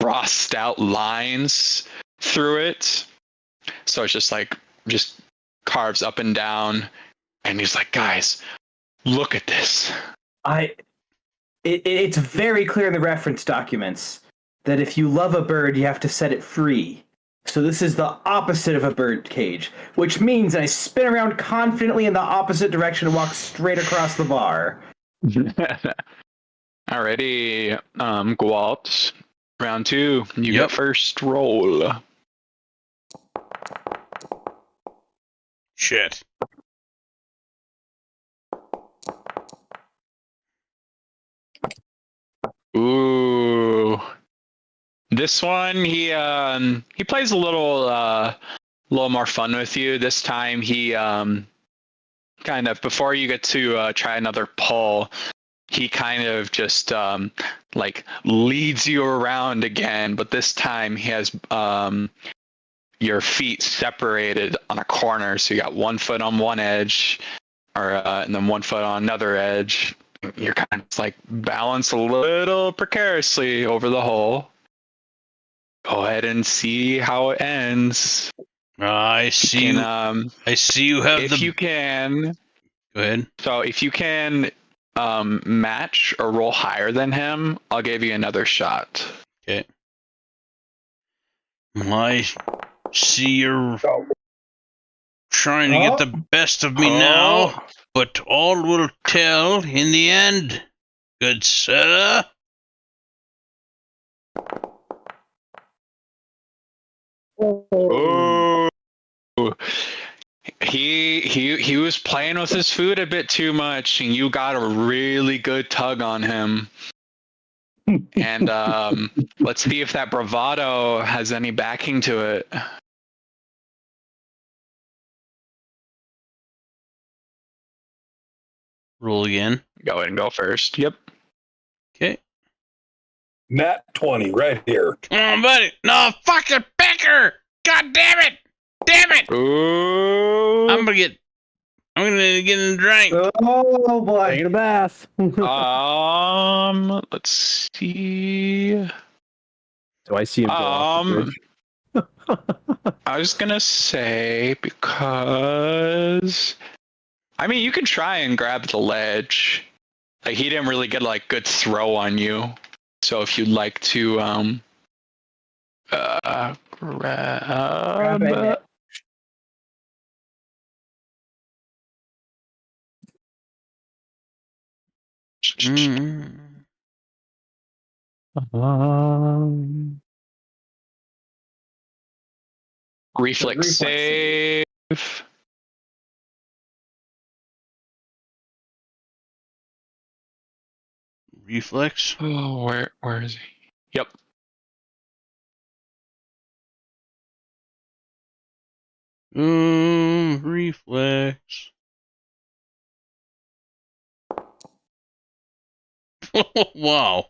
crossed out lines through it. So it's just carves up and down, and he's like, guys, look at this. It's very clear in the reference documents that if you love a bird, you have to set it free. So this is the opposite of a bird cage, which means I spin around confidently in the opposite direction and walk straight across the bar. Alrighty, Gwalt, round 2. You Yep. get first roll. Shit. Ooh, this one he plays a little more fun with you. This time he kind of, before you get to try another pull, he kind of just like leads you around again, but this time he has your feet separated on a corner, so you got one foot on one edge, and then one foot on another edge. You're kind of like balanced a little precariously over the hole. Go ahead and see how it ends. I see. I see you have if you can. Go ahead. So if you can match or roll higher than him, I'll give you another shot. Okay. I see you're trying to get the best of me now, but all will tell in the end, good sir. Oh. He was playing with his food a bit too much, and you got a really good tug on him. And let's see if that bravado has any backing to it. Roll again. Go ahead and go first. Yep. Okay. Nat 20 right here. Come on, buddy. No, fucking Becker! God damn it! Damn it! Ooh. I'm gonna get in the drink. Oh boy! Taking a bath. Let's see. Do I see him go off the bridge? I was gonna say, because I mean, you can try and grab the ledge. Like, he didn't really get like good throw on you. So if you'd like to grab it. Reflex save. Reflex. Oh, where is he? Yep. Reflex. Wow.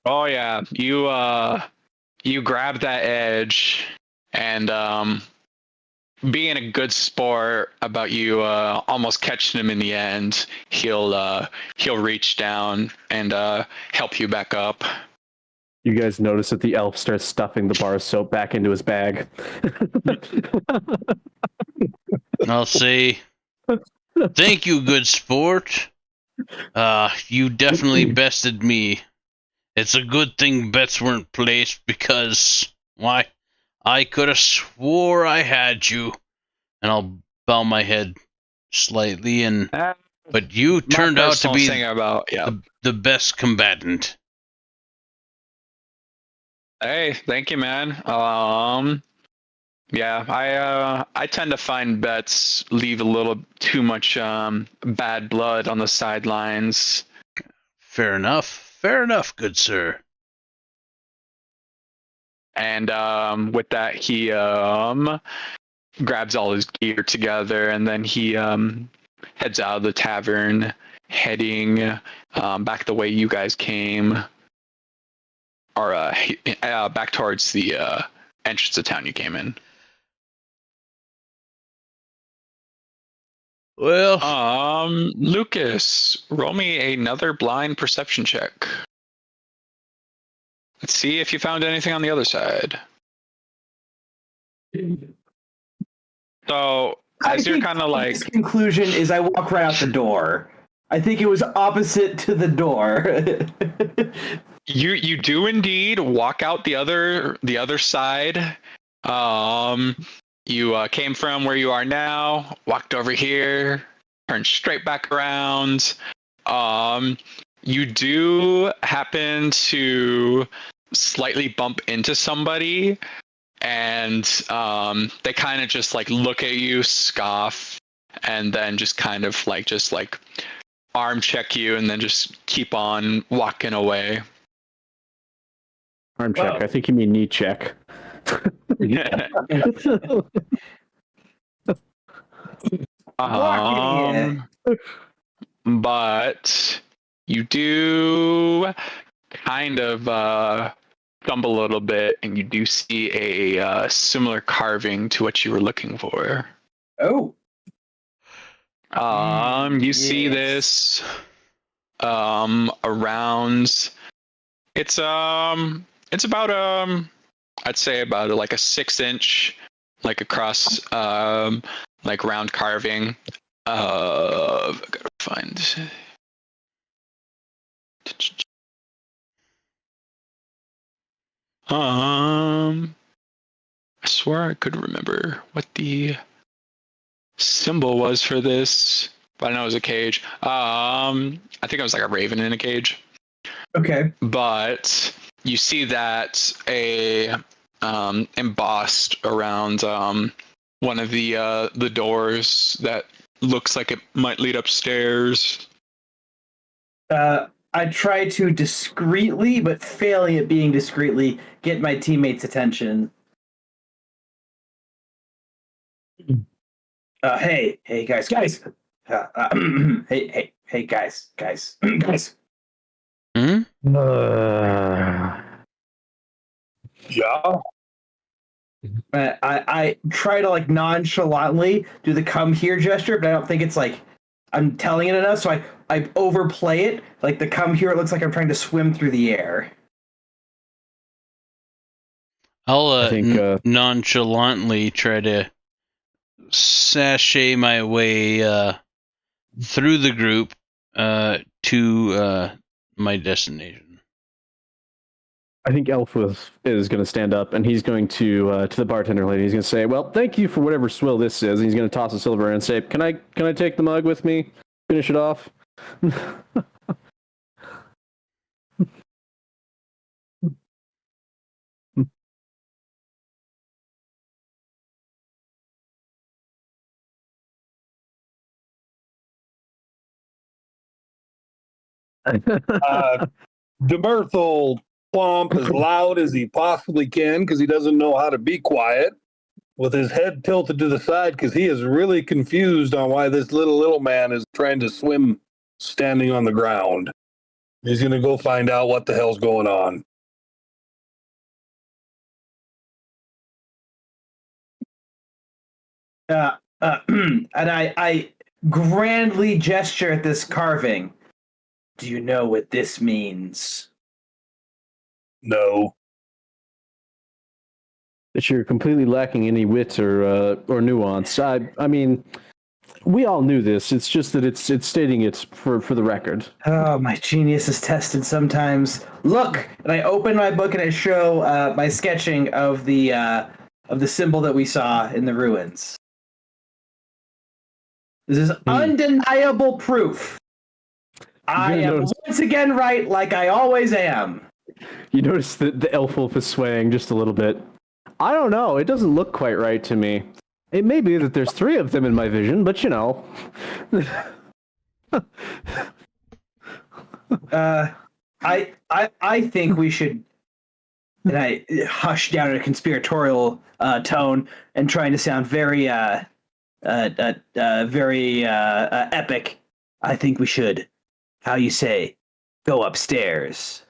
Oh yeah, you grab that edge, and being a good sport about you almost catching him in the end, he'll reach down and help you back up. You guys notice that the elf starts stuffing the bar of soap back into his bag. I'll say, thank you, good sport. You definitely bested me. It's a good thing bets weren't placed, because, why, I could have swore I had you. And I'll bow my head slightly and But you turned out to be about the best combatant. Hey, thank you, man. Yeah, I tend to find bets leave a little too much bad blood on the sidelines. Fair enough, good sir. And with that, he grabs all his gear together, and then he heads out of the tavern, heading back the way you guys came, or back towards the entrance of town you came in. Well, Lucas, roll me another blind perception check. Let's see if you found anything on the other side. So, as you're kind of like... His conclusion is I walk right out the door. I think it was opposite to the door. You do indeed walk out the other side. You came from where you are now, walked over here, turned straight back around. You do happen to slightly bump into somebody, and they kind of just like look at you, scoff, and then just kind of like arm check you, and then just keep on walking away. Arm check. I think you mean knee check. But you do kind of stumble a little bit, and you do see a similar carving to what you were looking for. Oh. You see this around. It's about I'd say about like a 6-inch, like across like round carving. I gotta find. I swear I could remember what the symbol was for this, but I know it was a cage. I think it was like a raven in a cage. Okay. But you see that embossed around one of the doors that looks like it might lead upstairs. I try to discreetly, but failing at being discreetly, get my teammates' attention. Hey, guys. Hey, guys. Hmm? Yeah. I try to like nonchalantly do the come here gesture, but I don't think it's like I'm telling it enough, so I overplay it. Like the come here, it looks like I'm trying to swim through the air. I'll nonchalantly try to sashay my way through the group to my destination. I think Elfwith is going to stand up, and he's going to the bartender lady. He's going to say, "Well, thank you for whatever swill this is." And he's going to toss a silver and say, "Can I take the mug with me? Finish it off." DeMerth will plump as loud as he possibly can because he doesn't know how to be quiet, with his head tilted to the side because he is really confused on why this little man is trying to swim standing on the ground. He's going to go find out what the hell's going on. And I grandly gesture at this carving. Do you know what this means? No. That you're completely lacking any wit or nuance. I mean, we all knew this. It's just that it's stating it for the record. Oh, my genius is tested sometimes. Look, and I open my book and I show my sketching of the symbol that we saw in the ruins. This is undeniable proof. I gonna am notice- once again right, like I always am. You notice that the elf wolf is swaying just a little bit. I don't know. It doesn't look quite right to me. It may be that there's 3 of them in my vision, but you know. I think we should. And I hush down in a conspiratorial tone and trying to sound very epic. I think we should. How you say? Go upstairs.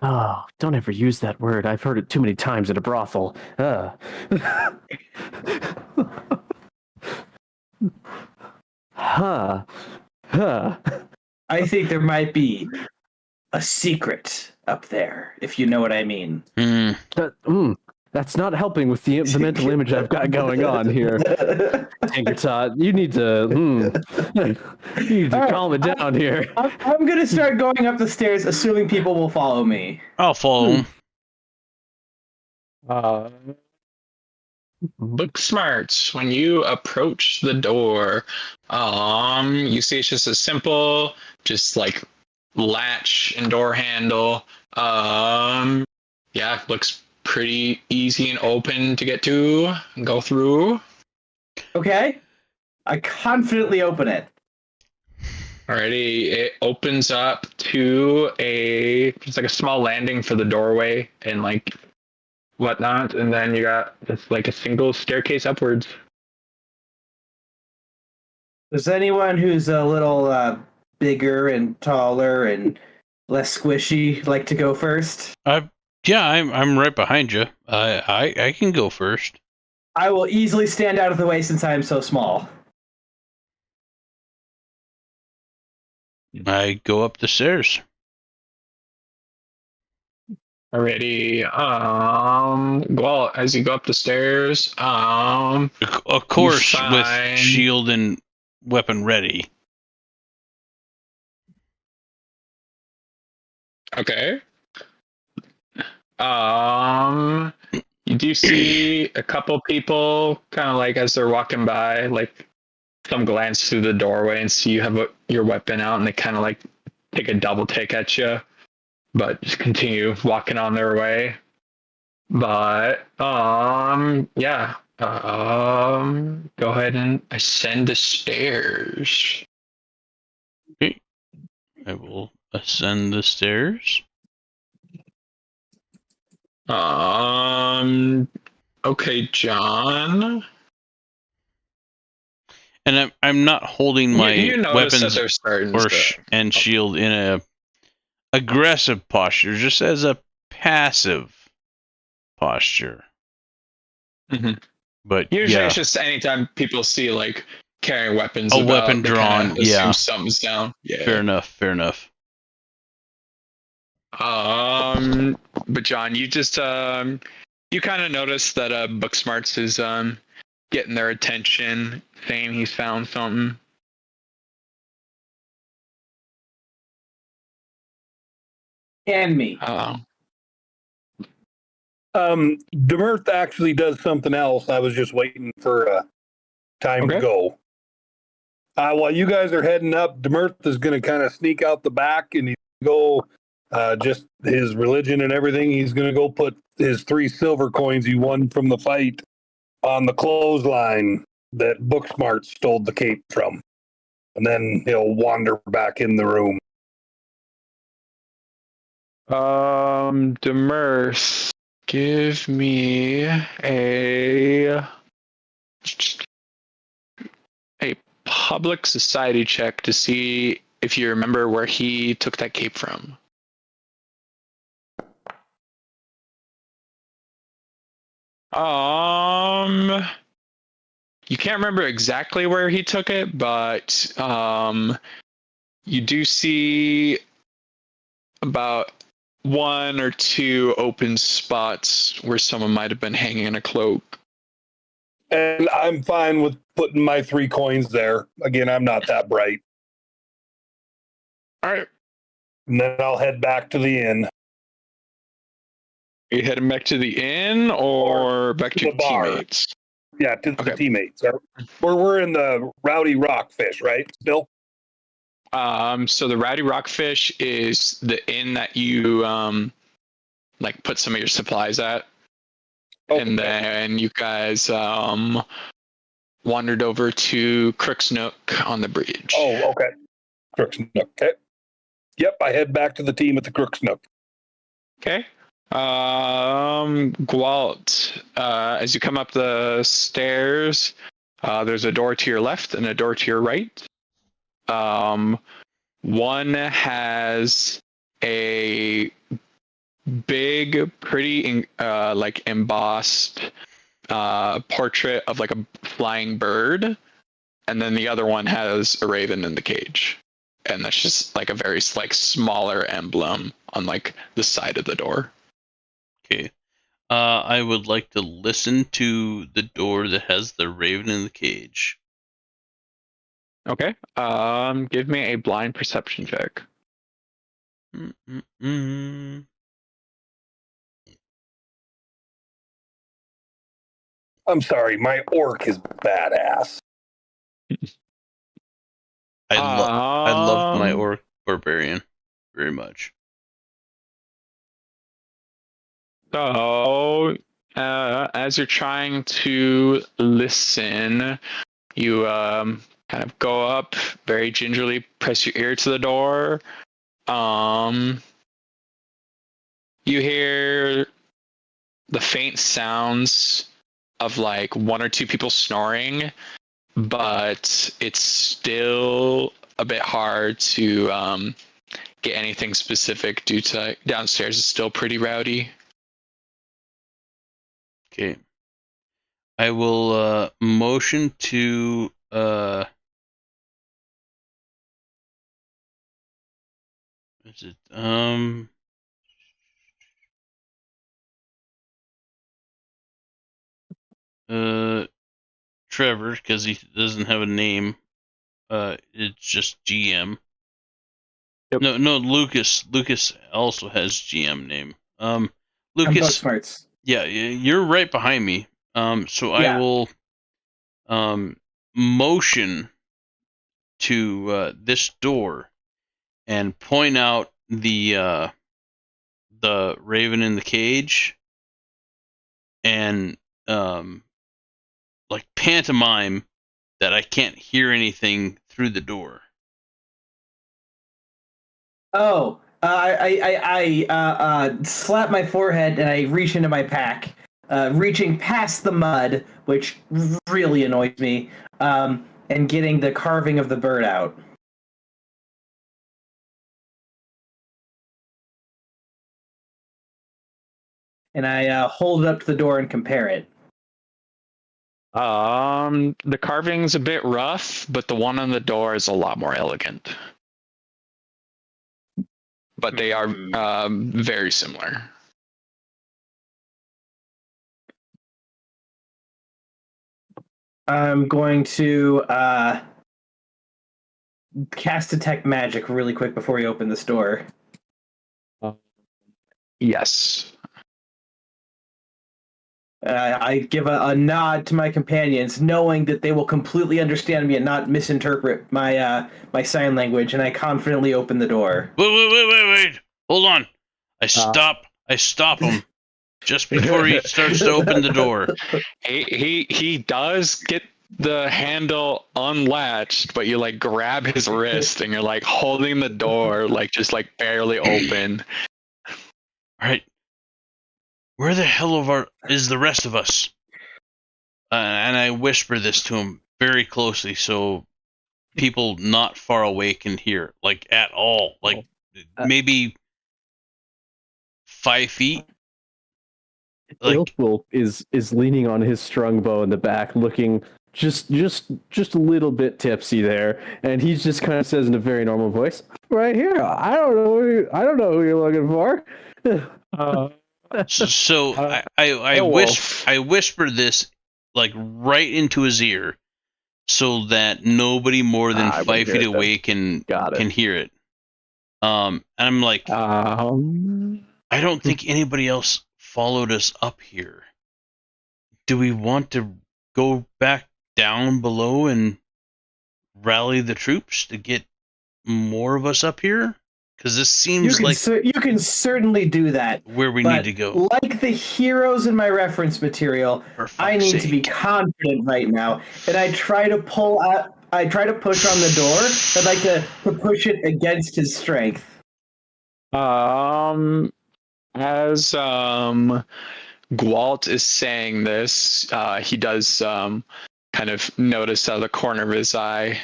Oh, don't ever use that word. I've heard it too many times at a brothel. Huh. I think there might be a secret up there, if you know what I mean. That's not helping with the mental image I've got going on here. Tinkertot, you need to calm it down here. I'm gonna start going up the stairs, assuming people will follow me. I'll follow him. Look smart when you approach the door. You see it's just a simple, just like latch and door handle. Yeah, looks pretty easy and open to get to and go through. Okay, I confidently open it. Alrighty, it opens up to just like a small landing for the doorway and like whatnot, and then you got just like a single staircase upwards. Does anyone who's a little bigger and taller and less squishy like to go first? Yeah, I'm right behind you. I can go first. I will easily stand out of the way since I am so small. I go up the stairs. Already, well, as you go up the stairs, Of course, with find- shield and weapon ready. okay. You do see a couple people kind of like as they're walking by, like some glance through the doorway and see you have your weapon out, and they kind of like take a double take at you, but just continue walking on their way. But yeah, go ahead and ascend the stairs. I will ascend the stairs. Okay, John. And I'm not holding my you notice weapons that they're starting and shield in a aggressive posture, just as a passive posture. Mhm. But Usually yeah, it's just anytime people see like carrying weapons, A about, weapon they kinda drawn, assume yeah. something's down. Yeah. fair enough. But John, you just you kind of notice that Booksmarts is getting their attention, saying he's found something. And me. Demirth actually does something else. I was just waiting for time to Okay. go. While you guys are heading up, Demirth is going to kind of sneak out the back and he's go just his religion and everything. He's going to go put his 3 silver coins he won from the fight on the clothesline that Booksmart stole the cape from. And then he'll wander back in the room. Demirth, give me a public society check to see if you remember where he took that cape from. You can't remember exactly where he took it, but you do see about 1 or 2 open spots where someone might have been hanging a cloak. And I'm fine with putting my 3 coins there. Again, I'm not that bright. All right. And then I'll head back to the inn. Are you heading back to the inn or back to the bar. teammates? Yeah, to the Okay. teammates. We're in the Rowdy Rockfish, right? Still. So the Rowdy Rockfish is the inn that you like put some of your supplies at, and then you guys wandered over to Crook's Nook on the bridge. Oh, okay. Crook's Nook. Okay. Yep, I head back to the team at the Crook's Nook. Okay. Gwalt, as you come up the stairs, there's a door to your left and a door to your right. One has a big, pretty, like embossed portrait of like a flying bird, and then the other one has a raven in the cage, and that's just like a very like smaller emblem on like the side of the door. Okay. I would like to listen to the door that has the raven in the cage. Okay. Give me a blind perception check. Mm-mm-mm. I'm sorry, my orc is badass. I loved my orc barbarian very much. So, as you're trying to listen, you kind of go up very gingerly, press your ear to the door. You hear the faint sounds of like one or two people snoring, but it's still a bit hard to get anything specific due to downstairs is still pretty rowdy. Okay. I will motion to is it Trevor, because he doesn't have a name. It's just GM. Yep. No, Lucas. Lucas also has GM name. I'm Lucas. smarts. Yeah, you're right behind me. So I Yeah. will motion to this door and point out the raven in the cage and like pantomime that I can't hear anything through the door. Oh, I slap my forehead and I reach into my pack, reaching past the mud, which really annoys me, and getting the carving of the bird out. And I hold it up to the door and compare it. The carving's a bit rough, but the one on the door is a lot more elegant. But they are very similar. I'm going to cast Detect Magic really quick before we open this door. Yes. I give a nod to my companions, knowing that they will completely understand me and not misinterpret my my sign language, and I confidently open the door. Wait! Hold on! I stop him just before he starts to open the door. He does get the handle unlatched, but you like grab his wrist and you're like holding the door like just like barely open. All right, where the hell is the rest of us? And I whisper this to him very closely so people not far away can hear, like at all, like maybe 5 feet. Like Ilkwolf is leaning on his strung bow in the back, looking just a little bit tipsy there, and he just kind of says in a very normal voice, "Right here. I don't know who you're looking for." I whisper this like right into his ear, so that nobody more than 5 feet away can hear it. And I'm like, I don't think anybody else followed us up here. Do we want to go back down below and rally the troops to get more of us up here? Because this seems like you can certainly do that. where we But need to go. like the heroes in my reference material, For fuck's I need to be sake. confident right now, and I try to pull out. I try to push on the door. I'd like to push it against his strength. As Gwalt is saying this, he does kind of notice out of the corner of his eye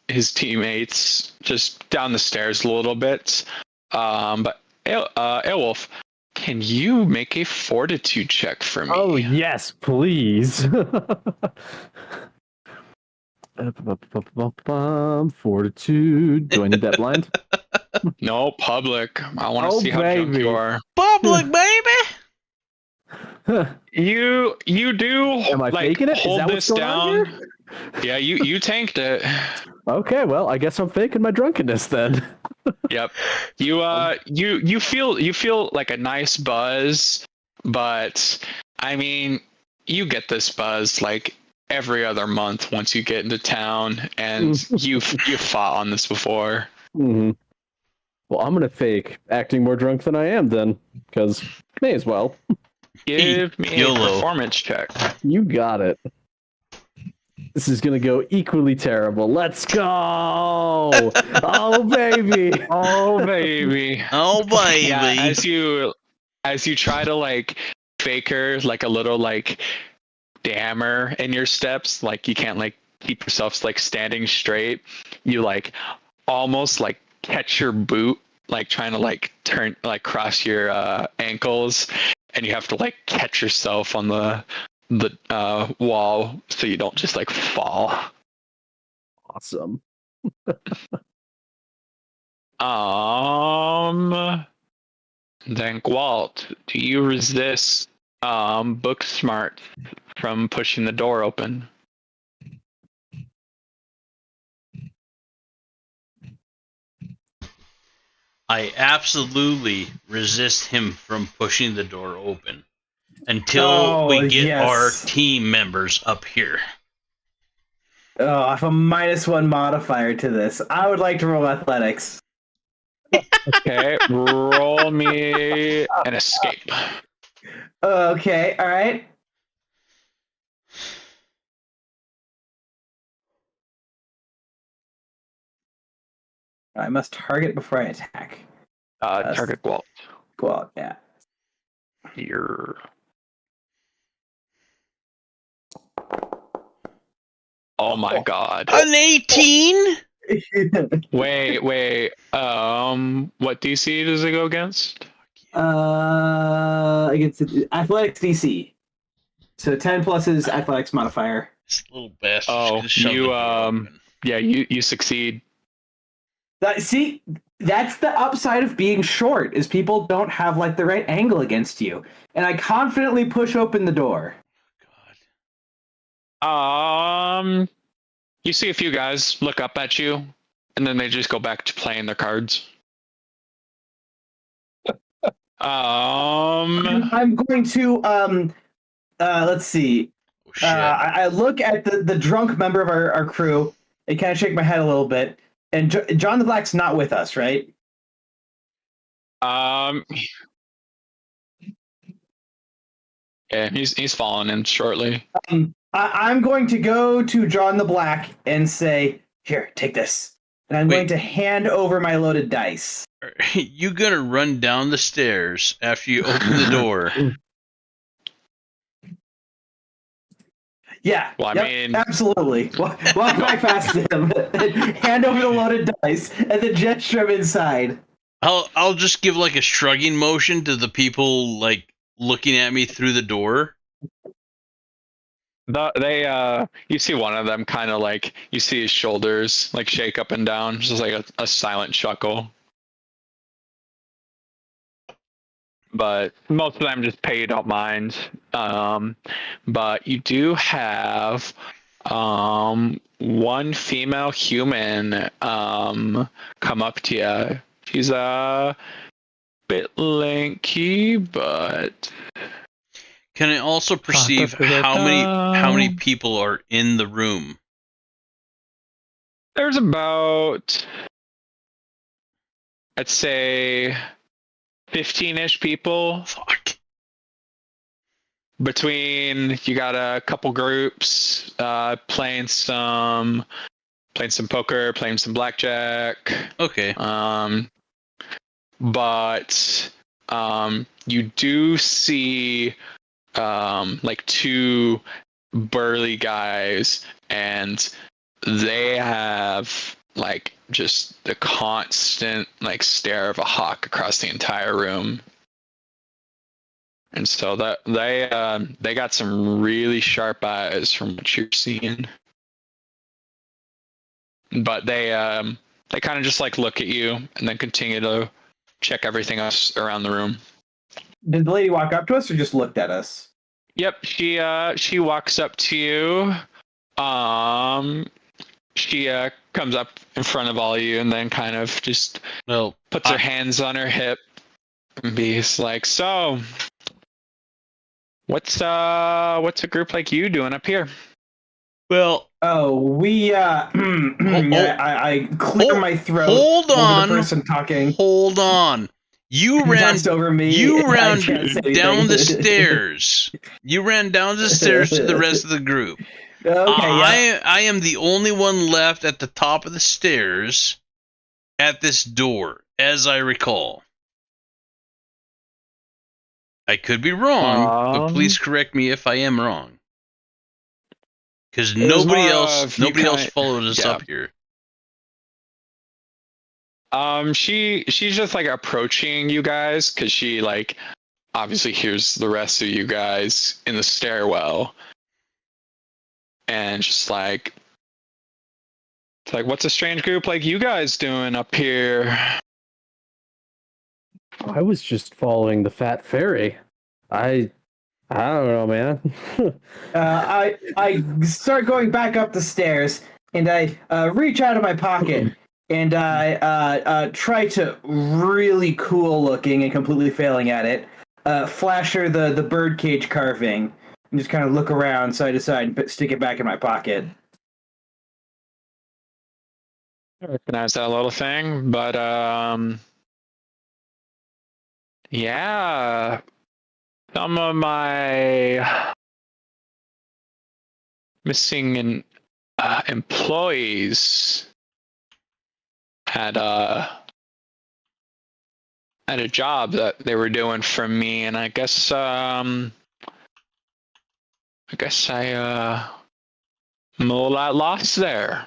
his teammates just down the stairs a little bit. But Aelwolf, can you make a fortitude check for me? Oh yes, please. Fortitude. Do I need that blind? No, public. I want to Oh, see how drunk baby. you are. Public, baby! You do Am I faking it? Is hold that what's this going on down. Yeah, you tanked it. Okay, well, I guess I'm faking my drunkenness then. Yep. You feel like a nice buzz, but I mean, you get this buzz like every other month once you get into town, and you've fought on this before. Mm-hmm. Well, I'm gonna fake acting more drunk than I am then, because may as well. Give me a YOLO. performance check. You got it. This is gonna go equally terrible. Let's go! Oh baby! Oh baby. Oh, baby! Yeah, as you try to like fake her like a little like dammer in your steps, like you can't like keep yourself like standing straight. You like almost like catch your boot, like trying to like turn like cross your ankles, and you have to like catch yourself on the wall so you don't just like fall. Awesome. Then Gwalt, do you resist Book Smart from pushing the door open? I absolutely resist him from pushing the door open until we get our team members up here. Oh, I have a -1 modifier to this. I would like to roll athletics. Okay, roll me an escape. Okay, all right. I must target before I attack. Target Gwalt. Well, yeah. Here. Oh my god. An 18? Wait. What DC does it go against? Against athletics DC. So 10 plus his athletics modifier. This little bastard. Oh, just shoved you the door open. yeah, you succeed. See, that's the upside of being short, is people don't have like the right angle against you. And I confidently push open the door. God. You see a few guys look up at you, and then they just go back to playing their cards. I'm going to let's see. Oh, shit. I look at the drunk member of our crew and kind of shake my head a little bit. And John the Black's not with us, right? Yeah, he's falling in shortly. I'm going to go to John the Black and say, "Here, take this," and I'm going to hand over my loaded dice. You gonna run down the stairs after you open the door? Yeah, Well, I mean, absolutely. Walk back past him, hand over the loaded dice, and then gesture him inside. I'll just give like a shrugging motion to the people like looking at me through the door. You see one of them kind of like, you see his shoulders like shake up and down, just like a silent chuckle. But most of them just pay you don't mind. But you do have one female human come up to you. She's a bit lanky, but Can I also perceive how many people are in the room? There's about, I'd say, 15-ish people. Fuck. Between, you got a couple groups playing some poker, playing some blackjack. Okay. But you do see like two burly guys, and they have like just the constant like stare of a hawk across the entire room. And so that they got some really sharp eyes from what you're seeing. But they kind of just like look at you and then continue to check everything else around the room. Did the lady walk up to us or just looked at us? Yep, she walks up to you. She comes up in front of all of you and then kind of just puts her hands on her hip and be's like, "So, what's a group like you doing up here?" Well, we I clear my throat. Hold on. The person talking. Hold on. You ran over me. You ran down the stairs. You ran down the stairs to the rest of the group. Okay, I am the only one left at the top of the stairs at this door, as I recall. I could be wrong, but please correct me if I am wrong. Because nobody else followed us up here. She's just like approaching you guys because she like obviously hears the rest of you guys in the stairwell, and just like, it's like, what's a strange group like you guys doing up here? I was just following the fat fairy. I don't know, man. I start going back up the stairs, and I reach out of my pocket, and I try to really cool looking and completely failing at it. Flash her the birdcage carving, and just kind of look around side to side and stick it back in my pocket. I recognize that little thing, but yeah, some of my missing employees had a job that they were doing for me, and I guess I'm a little lot lost there.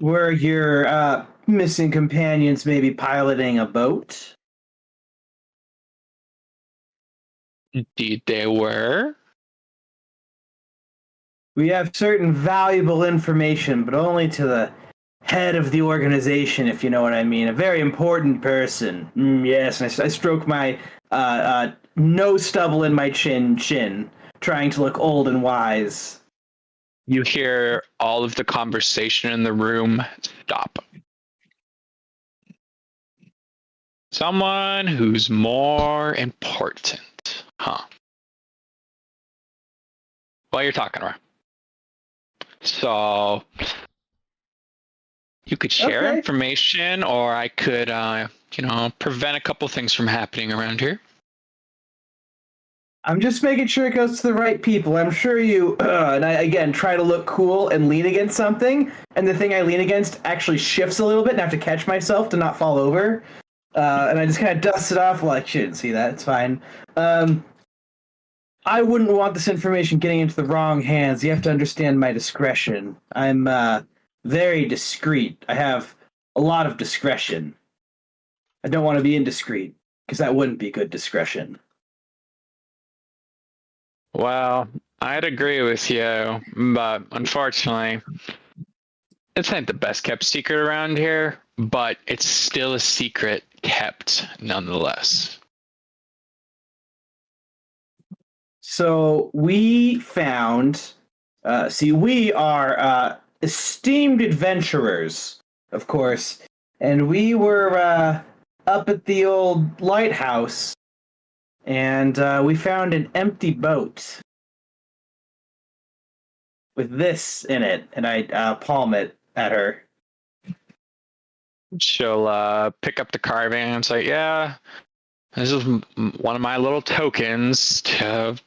Were your missing companions maybe piloting a boat? Indeed, they were. We have certain valuable information, but only to the head of the organization, if you know what I mean. A very important person. Yes, and I stroke my no stubble in my chin, trying to look old and wise. You hear all of the conversation in the room stop. Someone who's more important, huh? Well, you're talking to her. So you could share information, or I could, prevent a couple things from happening around here. I'm just making sure it goes to the right people. I'm sure you, and I, again, try to look cool and lean against something, and the thing I lean against actually shifts a little bit, and I have to catch myself to not fall over. And I just kind of dust it off, like, she didn't see that, it's fine. I wouldn't want this information getting into the wrong hands. You have to understand my discretion. I'm very discreet. I have a lot of discretion. I don't want to be indiscreet, because that wouldn't be good discretion. Well, I'd agree with you, but unfortunately, it's not the best kept secret around here, but it's still a secret kept nonetheless. So we found, we are esteemed adventurers, of course, and we were up at the old lighthouse And we found an empty boat with this in it, and I palm it at her. She'll pick up the carving and say, "Yeah, this is one of my little tokens to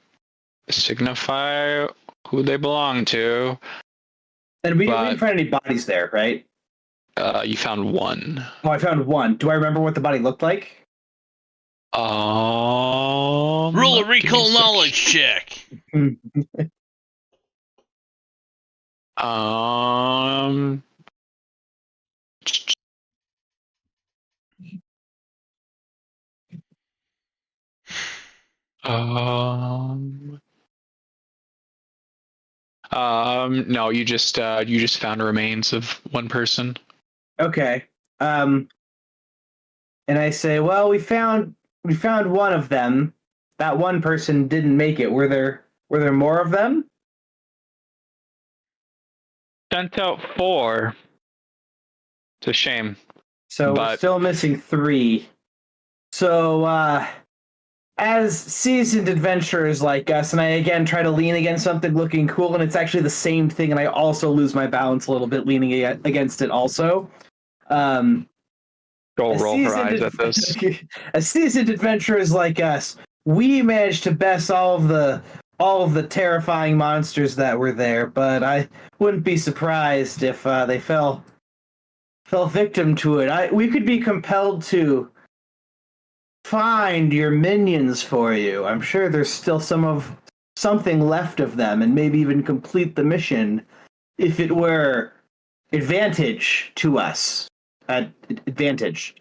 signify who they belong to." And we But- didn't find any bodies there, right? You found one. Oh, I found one. Do I remember what the body looked like? Roll a give me a recall sec. knowledge check. Um. No, you just found remains of one person. Okay. And I say, well, we found one of them. That one person didn't make it. Were there more of them? Sent out 4. It's a shame. So we're But- still missing 3. So as seasoned adventurers like us, and I again try to lean against something looking cool, and it's actually the same thing, and I also lose my balance a little bit leaning against it also. Go As roll her seasoned eyes at this. As seasoned adventurers like us, we managed to best all of the terrifying monsters that were there, but I wouldn't be surprised if they fell victim to it. We could be compelled to find your minions for you. I'm sure there's still something left of them, and maybe even complete the mission if it were advantageous to us. Advantageous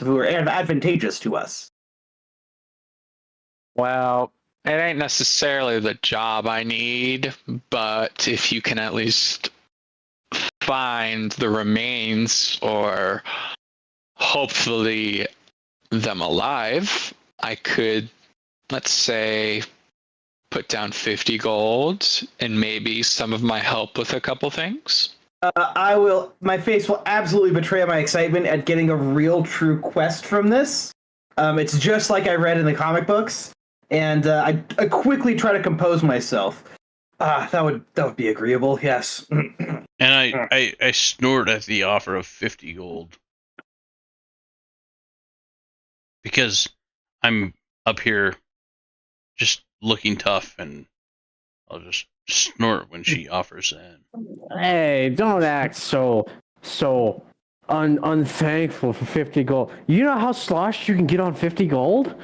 if it were advantageous to us. Well, it ain't necessarily the job I need, but if you can at least find the remains or hopefully them alive, I could, let's say, put down 50 gold and maybe some of my help with a couple things. My face will absolutely betray my excitement at getting a real true quest from this. It's just like I read in the comic books, and I quickly try to compose myself. That would be agreeable, yes. And I snort at the offer of 50 gold. Because I'm up here just looking tough, and I'll just snort when she offers that. Hey, don't act so unthankful for 50 gold. You know how sloshed you can get on 50 gold?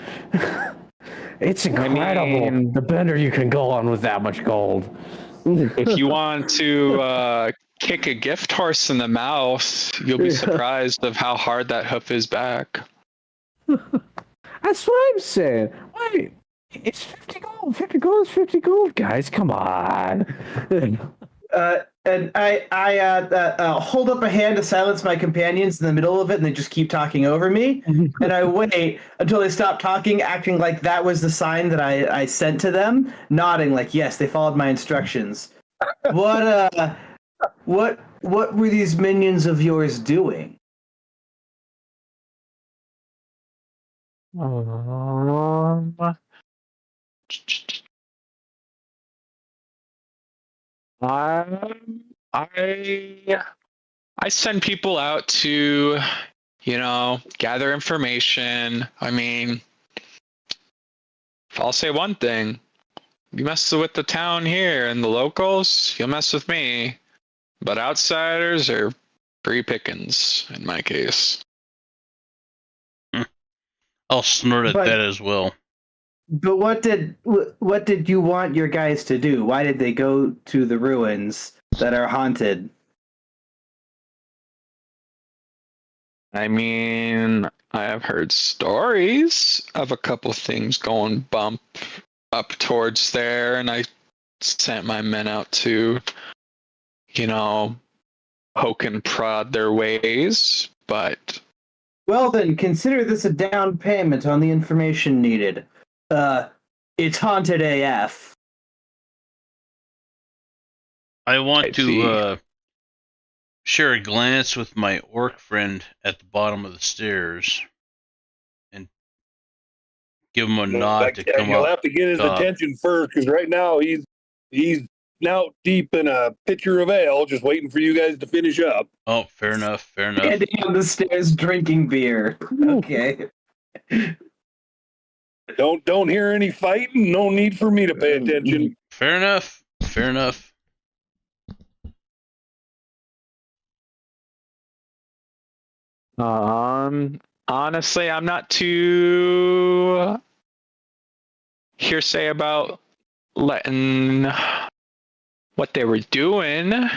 It's incredible. mean- the bender you can go on with that much gold. If you want to kick a gift horse in the mouth, you'll be surprised of how hard that hoof is back. That's what I'm saying. Wait, it's 50 gold. 50 gold is 50 gold, guys. Come on. And I hold up a hand to silence my companions in the middle of it, and they just keep talking over me. And I wait until they stop talking, acting like that was the sign that I sent to them, nodding like, yes, they followed my instructions. What were these minions of yours doing? I send people out to, gather information. I mean, if I'll say one thing, you mess with the town here and the locals, you'll mess with me. But outsiders are free pickings in my case. I'll snort at But- that as well. But what did you want your guys to do? Why did they go to the ruins that are haunted? I mean, I have heard stories of a couple things going bump up towards there, and I sent my men out to, poke and prod their ways, but Well then, consider this a down payment on the information needed. It's haunted AF. I want I to see. share a glance with my orc friend at the bottom of the stairs and give him a nod to come You'll up. have to get his top. attention first, because right now he's now deep in a pitcher of ale, just waiting for you guys to finish up. Oh, fair enough. Fair enough. Standing on the stairs drinking beer. Okay. Don't hear any fighting. No need for me to pay attention. Fair enough. Fair enough. Honestly, I'm not too hearsay about letting what they were doing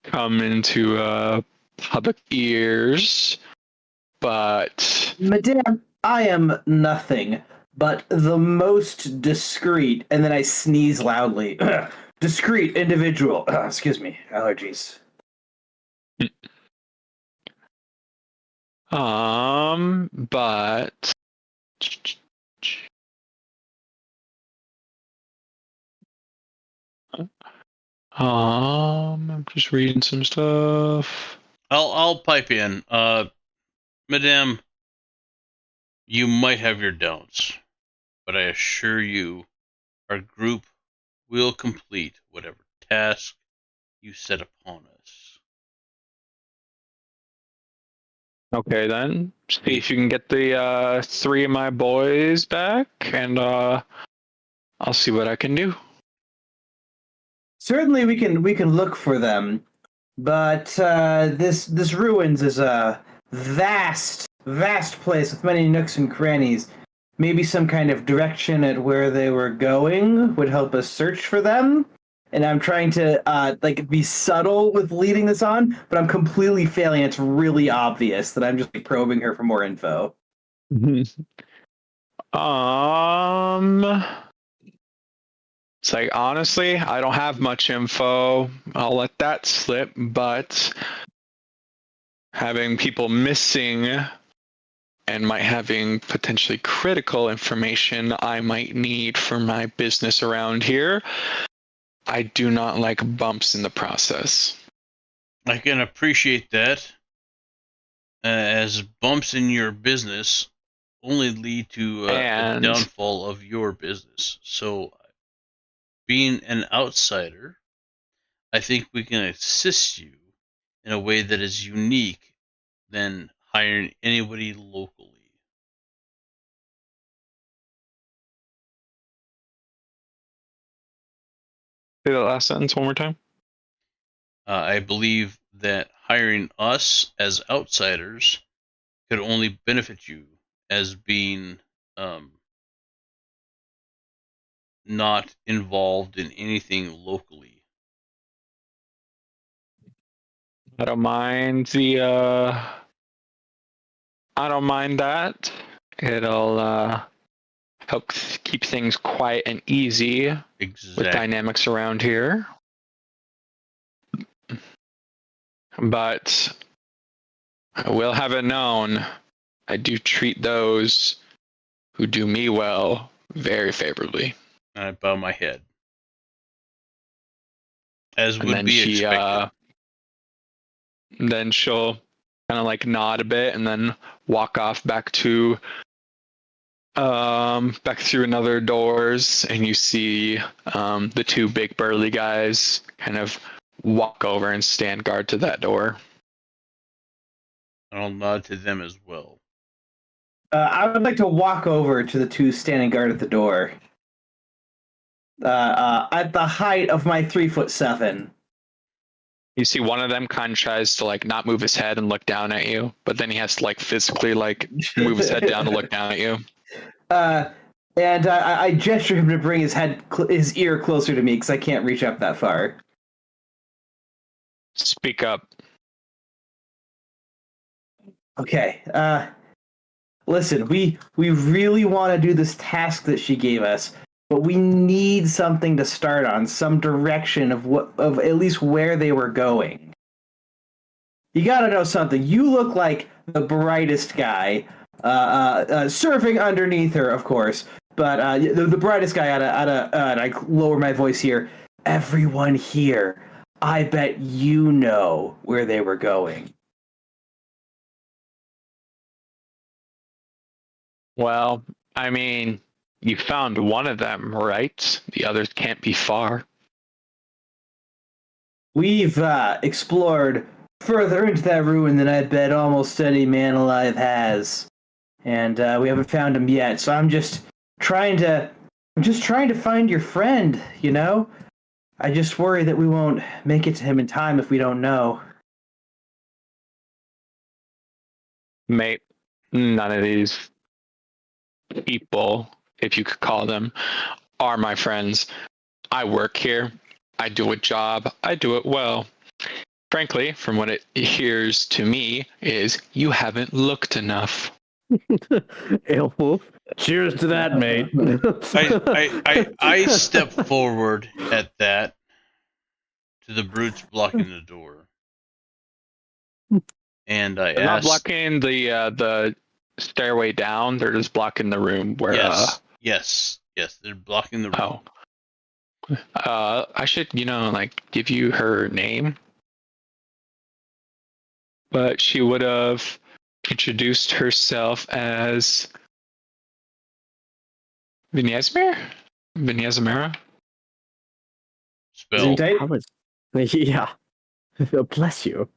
come into public ears, but Madame, I am nothing but the most discreet, and then I sneeze loudly. Discreet individual. Excuse me, allergies. but I'm just reading some stuff. I'll pipe in. Madame, you might have your doubts, but I assure you, our group will complete whatever task you set upon us. Okay, then. See if you can get the 3 of my boys back, and I'll see what I can do. Certainly, we can look for them, but this ruins is a vast place with many nooks and crannies. Maybe some kind of direction at where they were going would help us search for them. And I'm trying to be subtle with leading this on, but I'm completely failing. It's really obvious that I'm just probing her for more info. It's like, honestly, I don't have much info. I'll let that slip, but having people missing and having potentially critical information I might need for my business around here, I do not like bumps in the process. I can appreciate that, as bumps in your business only lead to a downfall of your business. So, being an outsider, I think we can assist you in a way that is unique than hiring anybody locally. Say that last sentence one more time. I believe that hiring us as outsiders could only benefit you as being not involved in anything locally. I don't mind I don't mind that. It'll help keep things quiet and easy with dynamics around here. But I will have it known, I do treat those who do me well very favorably. I bow my head, as would be expected. Then she'll kind of nod a bit and then walk off back to back through another doors, and you see the 2 big burly guys kind of walk over and stand guard to that door. I'll nod to them as well. I would like to walk over to the 2 standing guard at the door. At the height of my 3'7". You see one of them kind of tries to not move his head and look down at you, but then he has to physically move his head down to look down at you. And I gesture him to bring his ear closer to me because I can't reach up that far. Speak up. Okay. Listen, we really want to do this task that she gave us, but we need something to start on, some direction of at least where they were going. You got to know something. You look like the brightest guy, surfing underneath her, of course. But the brightest guy and I lower my voice here. Everyone here, I bet you know where they were going. Well, I mean, You found one of them, right? The others can't be far. We've explored further into that ruin than I bet almost any man alive has, and we haven't found him yet. So I'm just trying to find your friend. You know, I just worry that we won't make it to him in time if we don't know. Mate, none of these people, if you could call them, are my friends. I work here. I do a job. I do it well. Frankly, from what it hears to me, is you haven't looked enough. Aelwolf, cheers to that, mate. I step forward at that to the brutes blocking the door, and I They're not ask. blocking the stairway down. They're just blocking the room where. Yes, they're blocking the room. I should, give you her name. But she would have introduced herself as Vinyasmir? Vinyasmira? Spell. How much? Yeah. Bless you.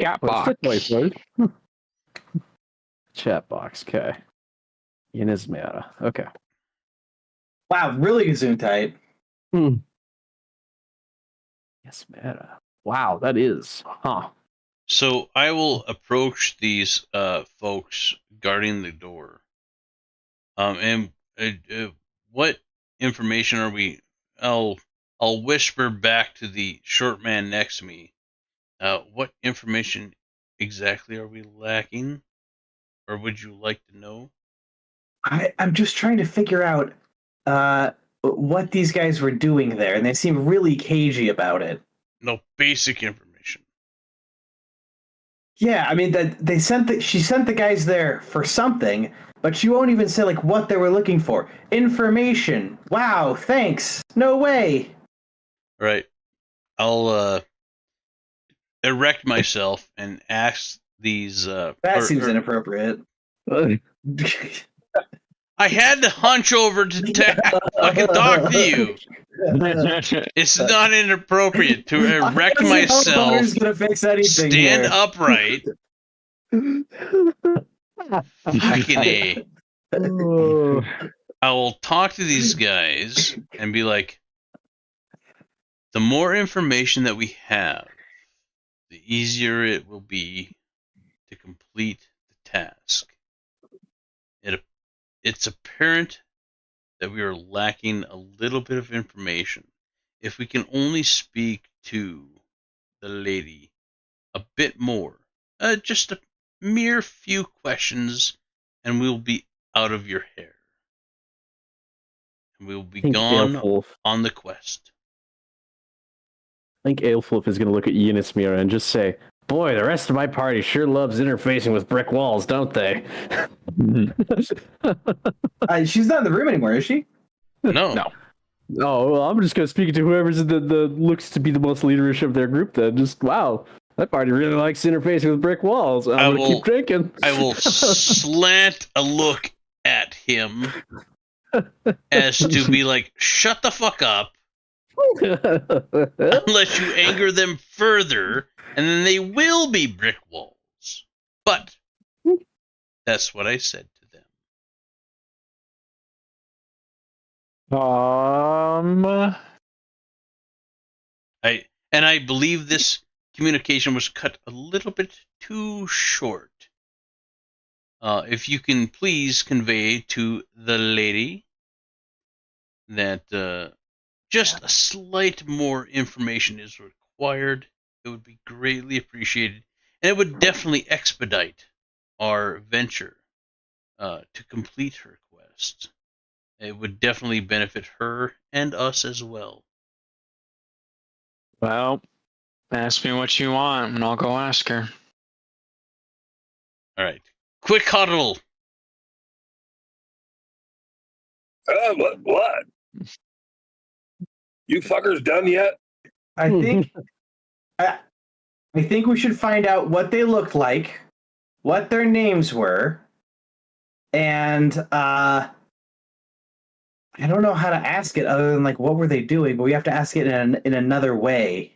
Yeah, Box. Chat box. Okay. Inezmera. Okay. Wow, really Gesundheit. Yes, Meta. Wow, that is. Huh. So I will approach these folks guarding the door. And what information are we? I'll whisper back to the short man next to me. What information exactly are we lacking, or would you like to know? I'm just trying to figure out what these guys were doing there, and they seem really cagey about it. No, basic information. Yeah, I mean that she sent the guys there for something, but she won't even say like what they were looking for. Information. Wow, thanks. No way. Right. I'll erect myself and ask these. That seems inappropriate. I had to hunch over to fucking talk to you. It's not inappropriate to erect myself, stand upright. Fucking A. I will talk to these guys and be like, the more information that we have, the easier it will be to complete the task. It's apparent that we are lacking a little bit of information. If we can only speak to the lady a bit more, just a mere few questions, and we'll be out of your hair. And we'll be gone on the quest. I think Aelwolf is going to look at Yennesimira and just say, boy, the rest of my party sure loves interfacing with brick walls, don't they? She's not in the room anymore, is she? No. Oh, well, I'm just going to speak to whoever's the looks to be the most leaderish of their group then. Just, wow, that party really likes interfacing with brick walls. I'm going to keep drinking. I will slant a look at him as to be like, shut the fuck up. Unless you anger them further, and then they will be brick walls. But that's what I said to them. I believe this communication was cut a little bit too short. If you can please convey to the lady that just a slight more information is required, it would be greatly appreciated, and it would definitely expedite our venture to complete her quest. It would definitely benefit her and us as well. Well, ask me what you want, and I'll go ask her. All right. Quick huddle. What? You fuckers done yet? I think I think we should find out what they looked like, what their names were, and I don't know how to ask it other than like what were they doing, but we have to ask it in another way.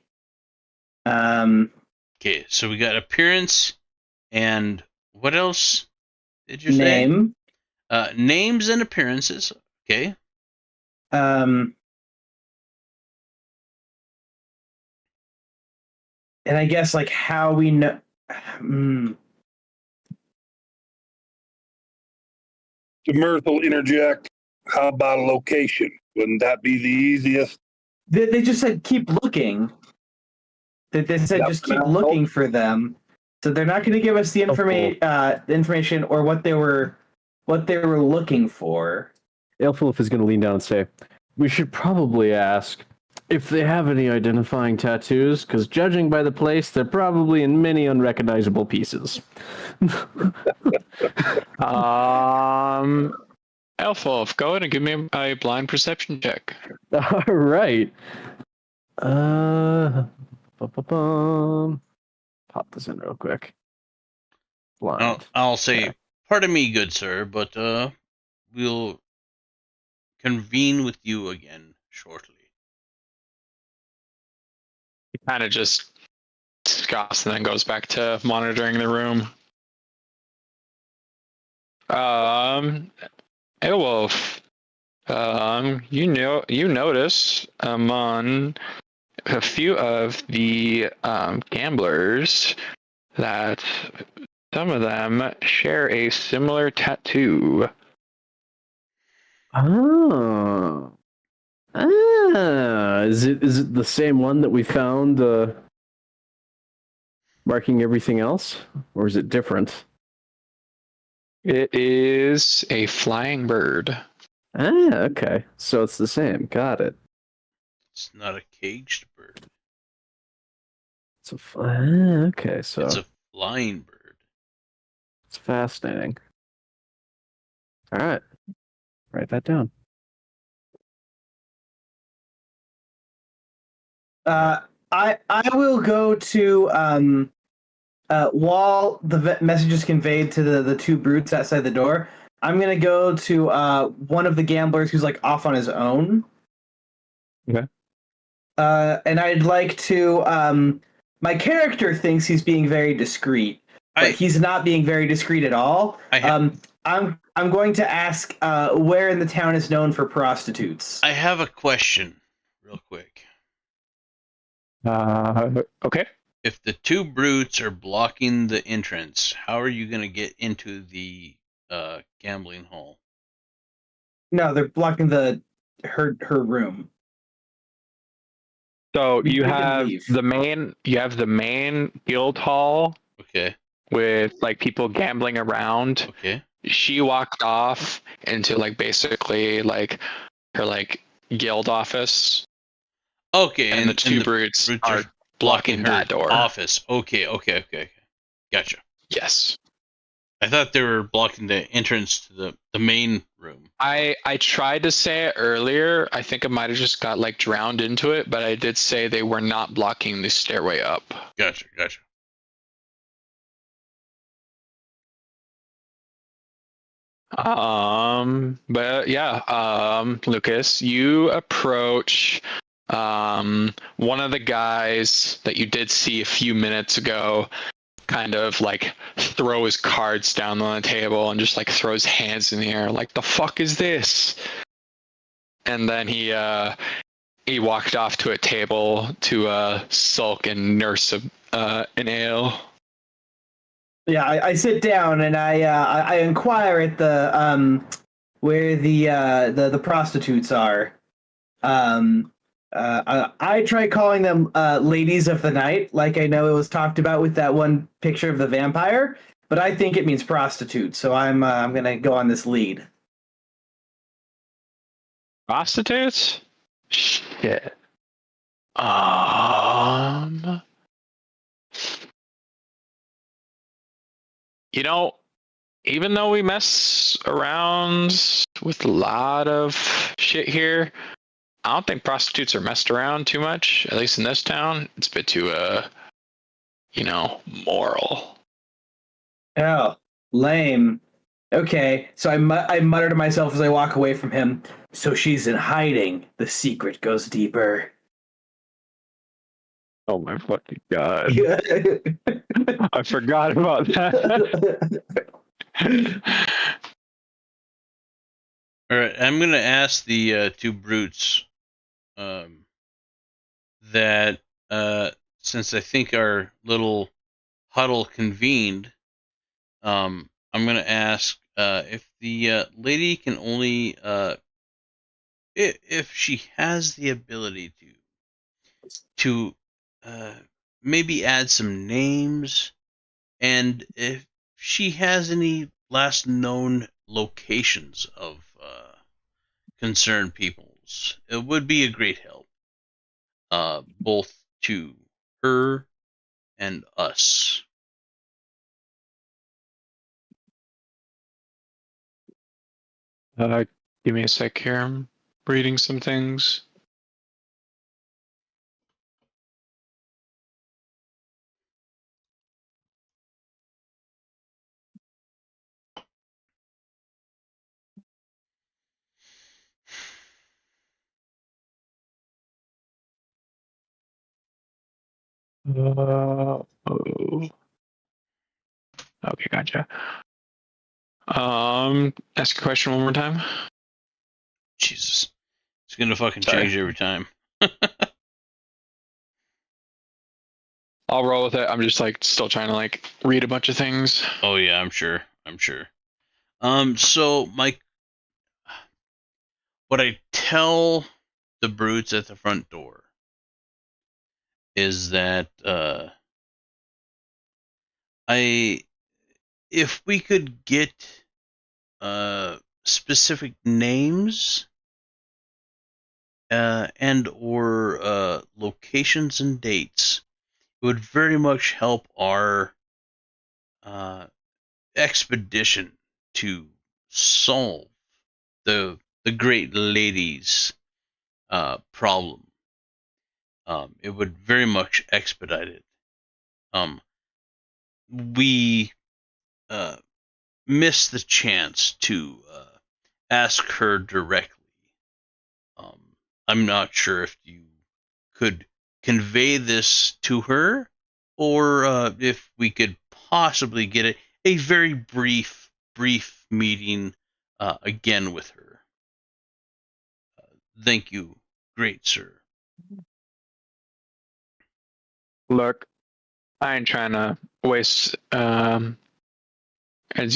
Okay, so we got appearance and what else did you say? Name. Names and appearances. Okay. And I guess like how we know. Mirth will interject. How about a location? Wouldn't that be the easiest? They just said keep looking. They said just keep looking for them. So they're not going to give us the information or what they were looking for. Elfwolf is going to lean down and say, "We should probably ask if they have any identifying tattoos, because judging by the place, they're probably in many unrecognizable pieces." Elfwolf, go ahead and give me a blind perception check. All right. Pop this in real quick. Blind. I'll say, pardon me, good sir, but we'll convene with you again shortly. He kind of just scoffs and then goes back to monitoring the room. Airwolf, you notice among a few of the gamblers that some of them share a similar tattoo. Oh. Is it the same one that we found marking everything else? Or is it different? It is a flying bird. Okay. So it's the same. Got it. It's not a caged bird. It's okay, so It's a flying bird. it's fascinating. All right. Write that down. I will go to while the message is conveyed to the two brutes outside the door. I'm gonna go to one of the gamblers who's like off on his own. Okay. And I'd like to. My character thinks he's being very discreet, but he's not being very discreet at all. I'm going to ask where in the town is known for prostitutes. I have a question, real quick. Okay. If the two brutes are blocking the entrance, how are you going to get into the gambling hall? No, they're blocking her room. So you can have leave. the main guild hall. Okay. With like people gambling around. Okay. She walked off into like basically like her like guild office. Okay. And the two brutes are blocking that door. Office. Okay. Gotcha. Yes. I thought they were blocking the entrance to the main room. I tried to say it earlier. I think I might have just got like drowned into it, but I did say they were not blocking the stairway up. Gotcha. But yeah, Lucas, you approach one of the guys that you did see a few minutes ago, kind of like throw his cards down on the table and just like throw his hands in the air like, the fuck is this? And then he walked off to a table to sulk and nurse an ale. Yeah, I sit down and I inquire at the where the prostitutes are. I try calling them ladies of the night, like I know it was talked about with that one picture of the vampire, but I think it means prostitute, so I'm gonna go on this lead. Prostitutes? Shit. You know, even though we mess around with a lot of shit here, I don't think prostitutes are messed around too much, at least in this town. It's a bit too, moral. Oh, lame. Okay, so I mutter to myself as I walk away from him. So she's in hiding. The secret goes deeper. Oh my fucking god! I forgot about that. All right, I'm gonna ask the two brutes that since I think our little huddle convened, I'm gonna ask if the lady can only if she has the ability to maybe add some names, and if she has any last known locations of concerned peoples, it would be a great help, both to her and us. Give me a sec here. I'm reading some things. Oh. Okay, gotcha. Ask a question one more time. Jesus, it's gonna fucking Sorry. change every time. I'll roll with it. I'm just like still trying to like read a bunch of things. Oh yeah, I'm sure. I'm sure. So what I tell the brutes at the front door is that if we could get specific names and or locations and dates, it would very much help our expedition to solve the great lady's problem. It would very much expedite it. We missed the chance to ask her directly. I'm not sure if you could convey this to her, or if we could possibly get a very brief meeting again with her. Thank you, great sir. Look, I ain't trying to waste, as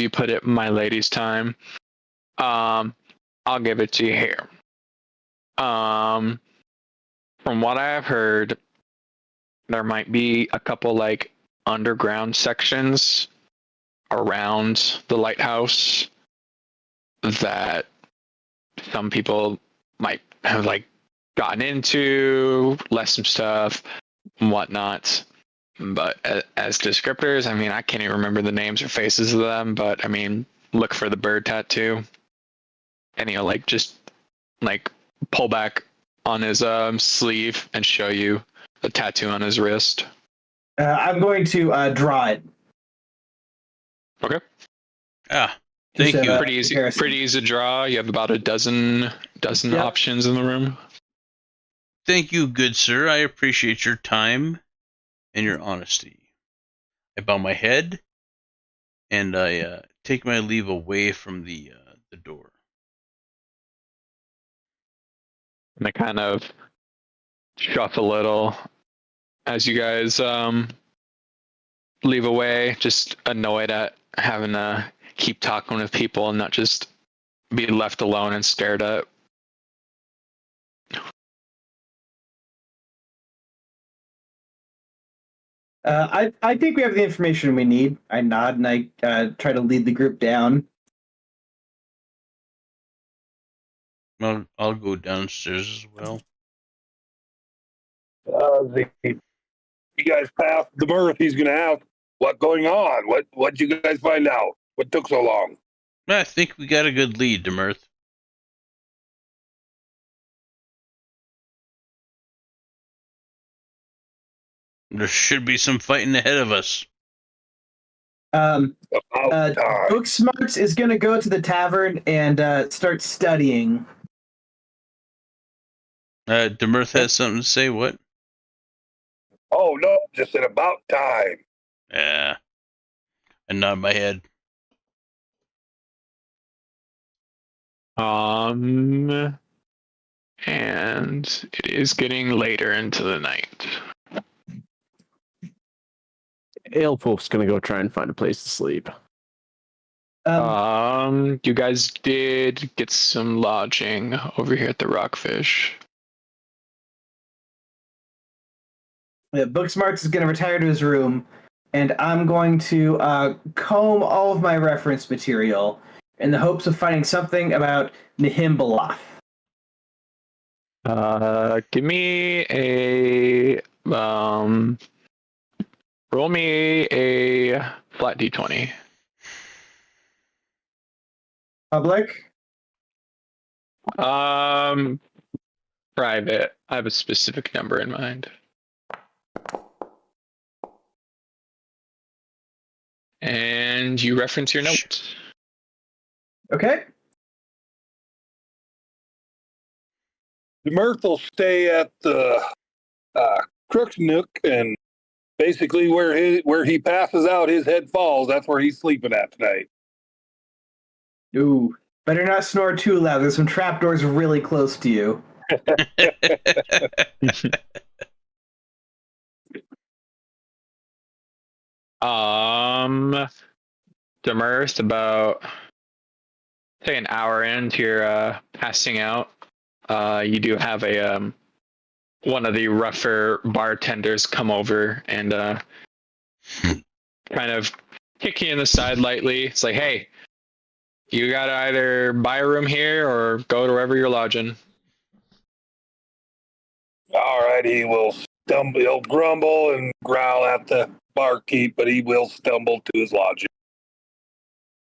you put it, my lady's time. I'll give it to you here. From what I have heard, there might be a couple like underground sections around the lighthouse that some people might have like gotten into, left some stuff and whatnot. But as descriptors, I mean, I can't even remember the names or faces of them. But I mean, look for the bird tattoo, and he'll like just like pull back on his sleeve and show you a tattoo on his wrist. I'm going to draw it. Okay. Ah, Just thank you. Pretty easy. comparison. Pretty easy to draw. You have about a dozen Yep. options in the room. Thank you, good sir. I appreciate your time and your honesty. I bow my head and I take my leave away from the door. And they kind of shuff a little as you guys leave away, just annoyed at having to keep talking with people and not just be left alone and stared at. I think we have the information we need. I nod and I try to lead the group down. I'll go downstairs as well. You guys passed the berth. He's going to ask, "What's going on? What'd you guys find out? What took so long?" I think we got a good lead, Demirth. There should be some fighting ahead of us. About time. Book Smarts is going to go to the tavern and start studying. Demirth has something to say. What? Oh no, just at about time. Yeah. And nod my head. And it is getting later into the night. Aelfwolf's gonna go try and find a place to sleep. You guys did get some lodging over here at the Rockfish. Book Smarts is going to retire to his room, and I'm going to comb all of my reference material in the hopes of finding something about Nihimbaloth. Give me a roll me a flat d20. Public? Private. I have a specific number in mind. And you reference your notes. Okay. Demirth will stay at the Crook's Nook, and basically where he passes out, his head falls. That's where he's sleeping at tonight. Ooh. Better not snore too loud. There's some trapdoors really close to you. Demirth, about say an hour into your passing out, you do have a one of the rougher bartenders come over and kind of kick you in the side lightly. It's like, hey, you gotta either buy a room here or go to wherever you're lodging. All right, he will stumble. He'll grumble and growl at the barkeep, but he will stumble to his lodging.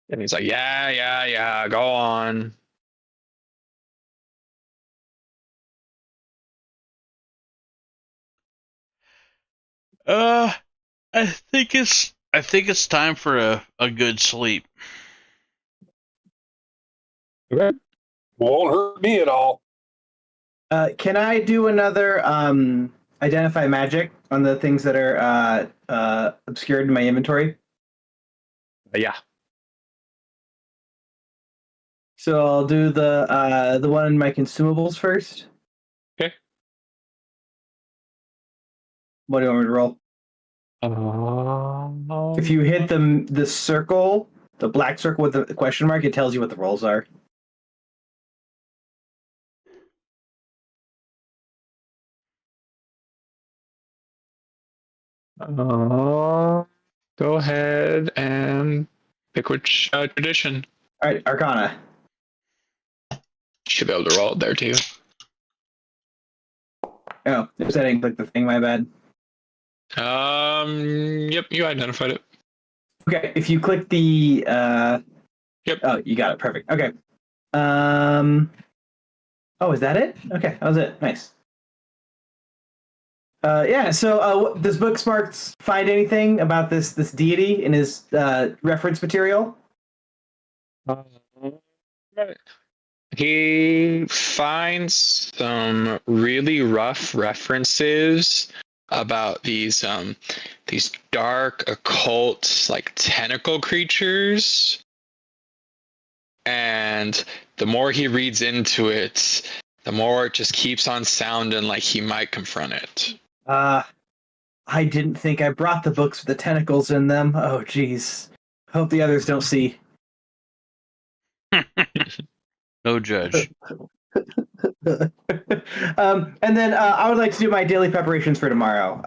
And he's like, yeah, go on. I think it's time for a good sleep. Okay. Won't hurt me at all. Can I do another identify magic on the things that are obscured in my inventory? Yeah. So I'll do the one in my consumables first. Okay. What do you want me to roll? If you hit the circle, the black circle with the question mark, it tells you what the rolls are. Go ahead and pick which tradition. All right, Arcana. Should be able to roll it there too. Oh, if that ain't click the thing, my bad. Yep, you identified it. Okay, if you click the Yep. Oh, you got it. Perfect. Okay. Oh, is that it? Okay, that was it. Nice. Yeah. So, does Booksmarts find anything about this deity in his reference material? He finds some really rough references about these dark occult like tentacle creatures, and the more he reads into it, the more it just keeps on sounding like he might confront it. I didn't think I brought the books with the tentacles in them. Oh, geez. Hope the others don't see. No judge. And then I would like to do my daily preparations for tomorrow.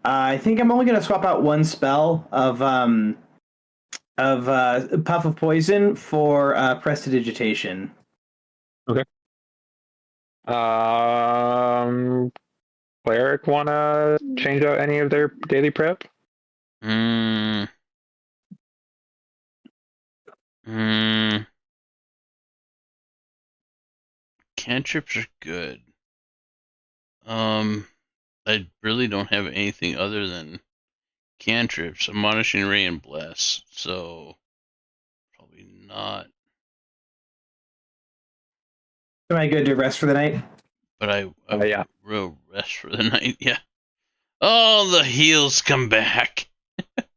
I think I'm only going to swap out one spell of Puff of Poison for Prestidigitation. Okay. Cleric wanna change out any of their daily prep? Cantrips are good. I really don't have anything other than cantrips, Admonishing Ray and Bless. So probably not. Am I good to rest for the night? But I Yeah. will rest for the night. Yeah. Oh, the heals come back.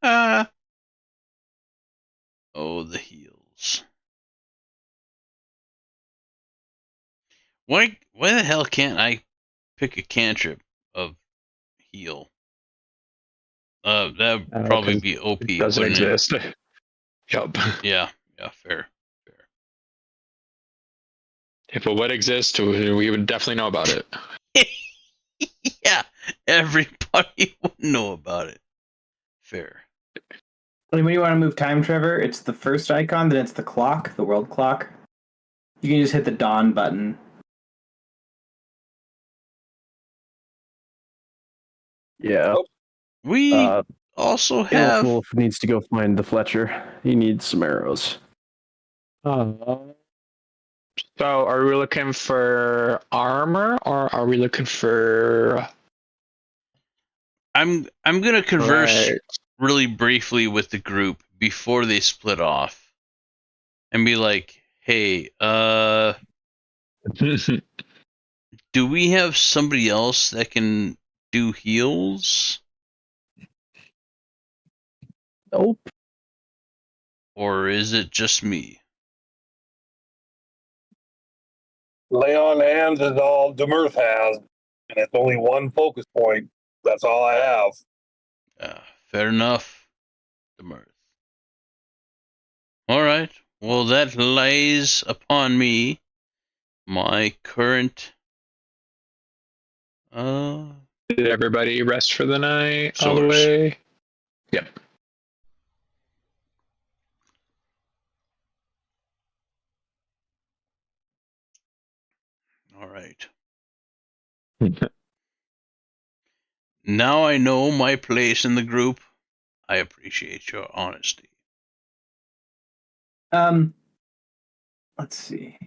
Oh, the heals. Why the hell can't I pick a cantrip of heal? That would probably be OP. It doesn't wouldn't it? exist. Yup. Yeah, fair. If it would exist, we would definitely know about it. Yeah, everybody would know about it. Fair. When you want to move time, Trevor, it's the first icon, then it's the clock, the world clock. You can just hit the dawn button. Yeah. We also have. Wolf needs to go find the Fletcher. He needs some arrows. So, are we looking for armor, or are we looking for? I'm gonna converse Right. really briefly with the group before they split off, and be like, "Hey, do we have somebody else that can do heals, Nope. or is it just me?" Lay on hands is all Demirth has, and it's only one focus point. That's all I have. Fair enough, Demirth. All right. Well, that lays upon me my current. Did everybody rest for the night all the Source. way? Yep. All right. Now I know my place in the group. I appreciate your honesty. Let's see.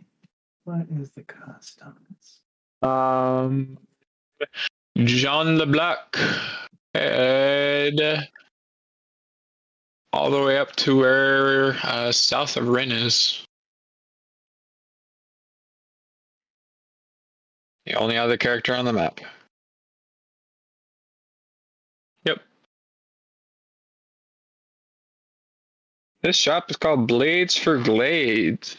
What is the cost on this? John LeBlanc, head all the way up to where south of Rin is. The only other character on the map. Yep. This shop is called Blades for Glades.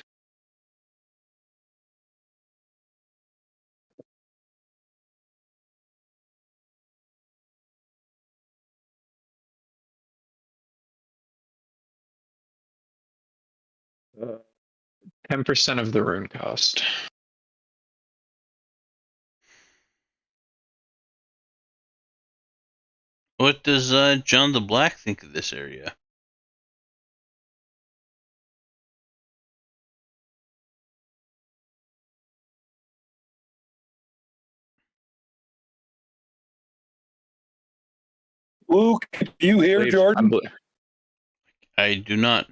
Uh, 10% of the rune cost. What does John the Black think of this area? Luke, you hear Believe- Jordan? I do not.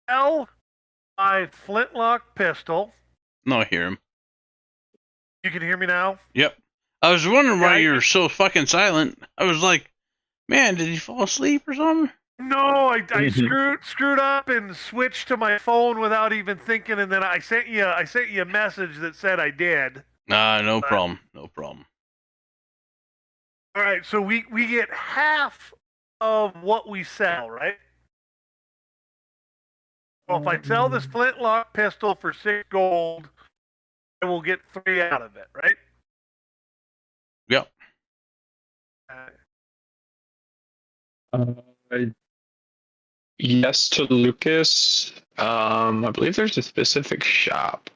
L, my flintlock pistol. No, I hear him. You can hear me now? Yep. I was wondering why Yeah, you were so fucking silent. I was like, man, did he fall asleep or something? No, I screwed up and switched to my phone without even thinking, and then I sent you a message that said I did. No problem. No problem. All right, so we get half of what we sell, right? Well, if I sell this flintlock pistol for 6 gold, I will get 3 out of it, right? Yep. Yes to Lucas. I believe there's a specific shop.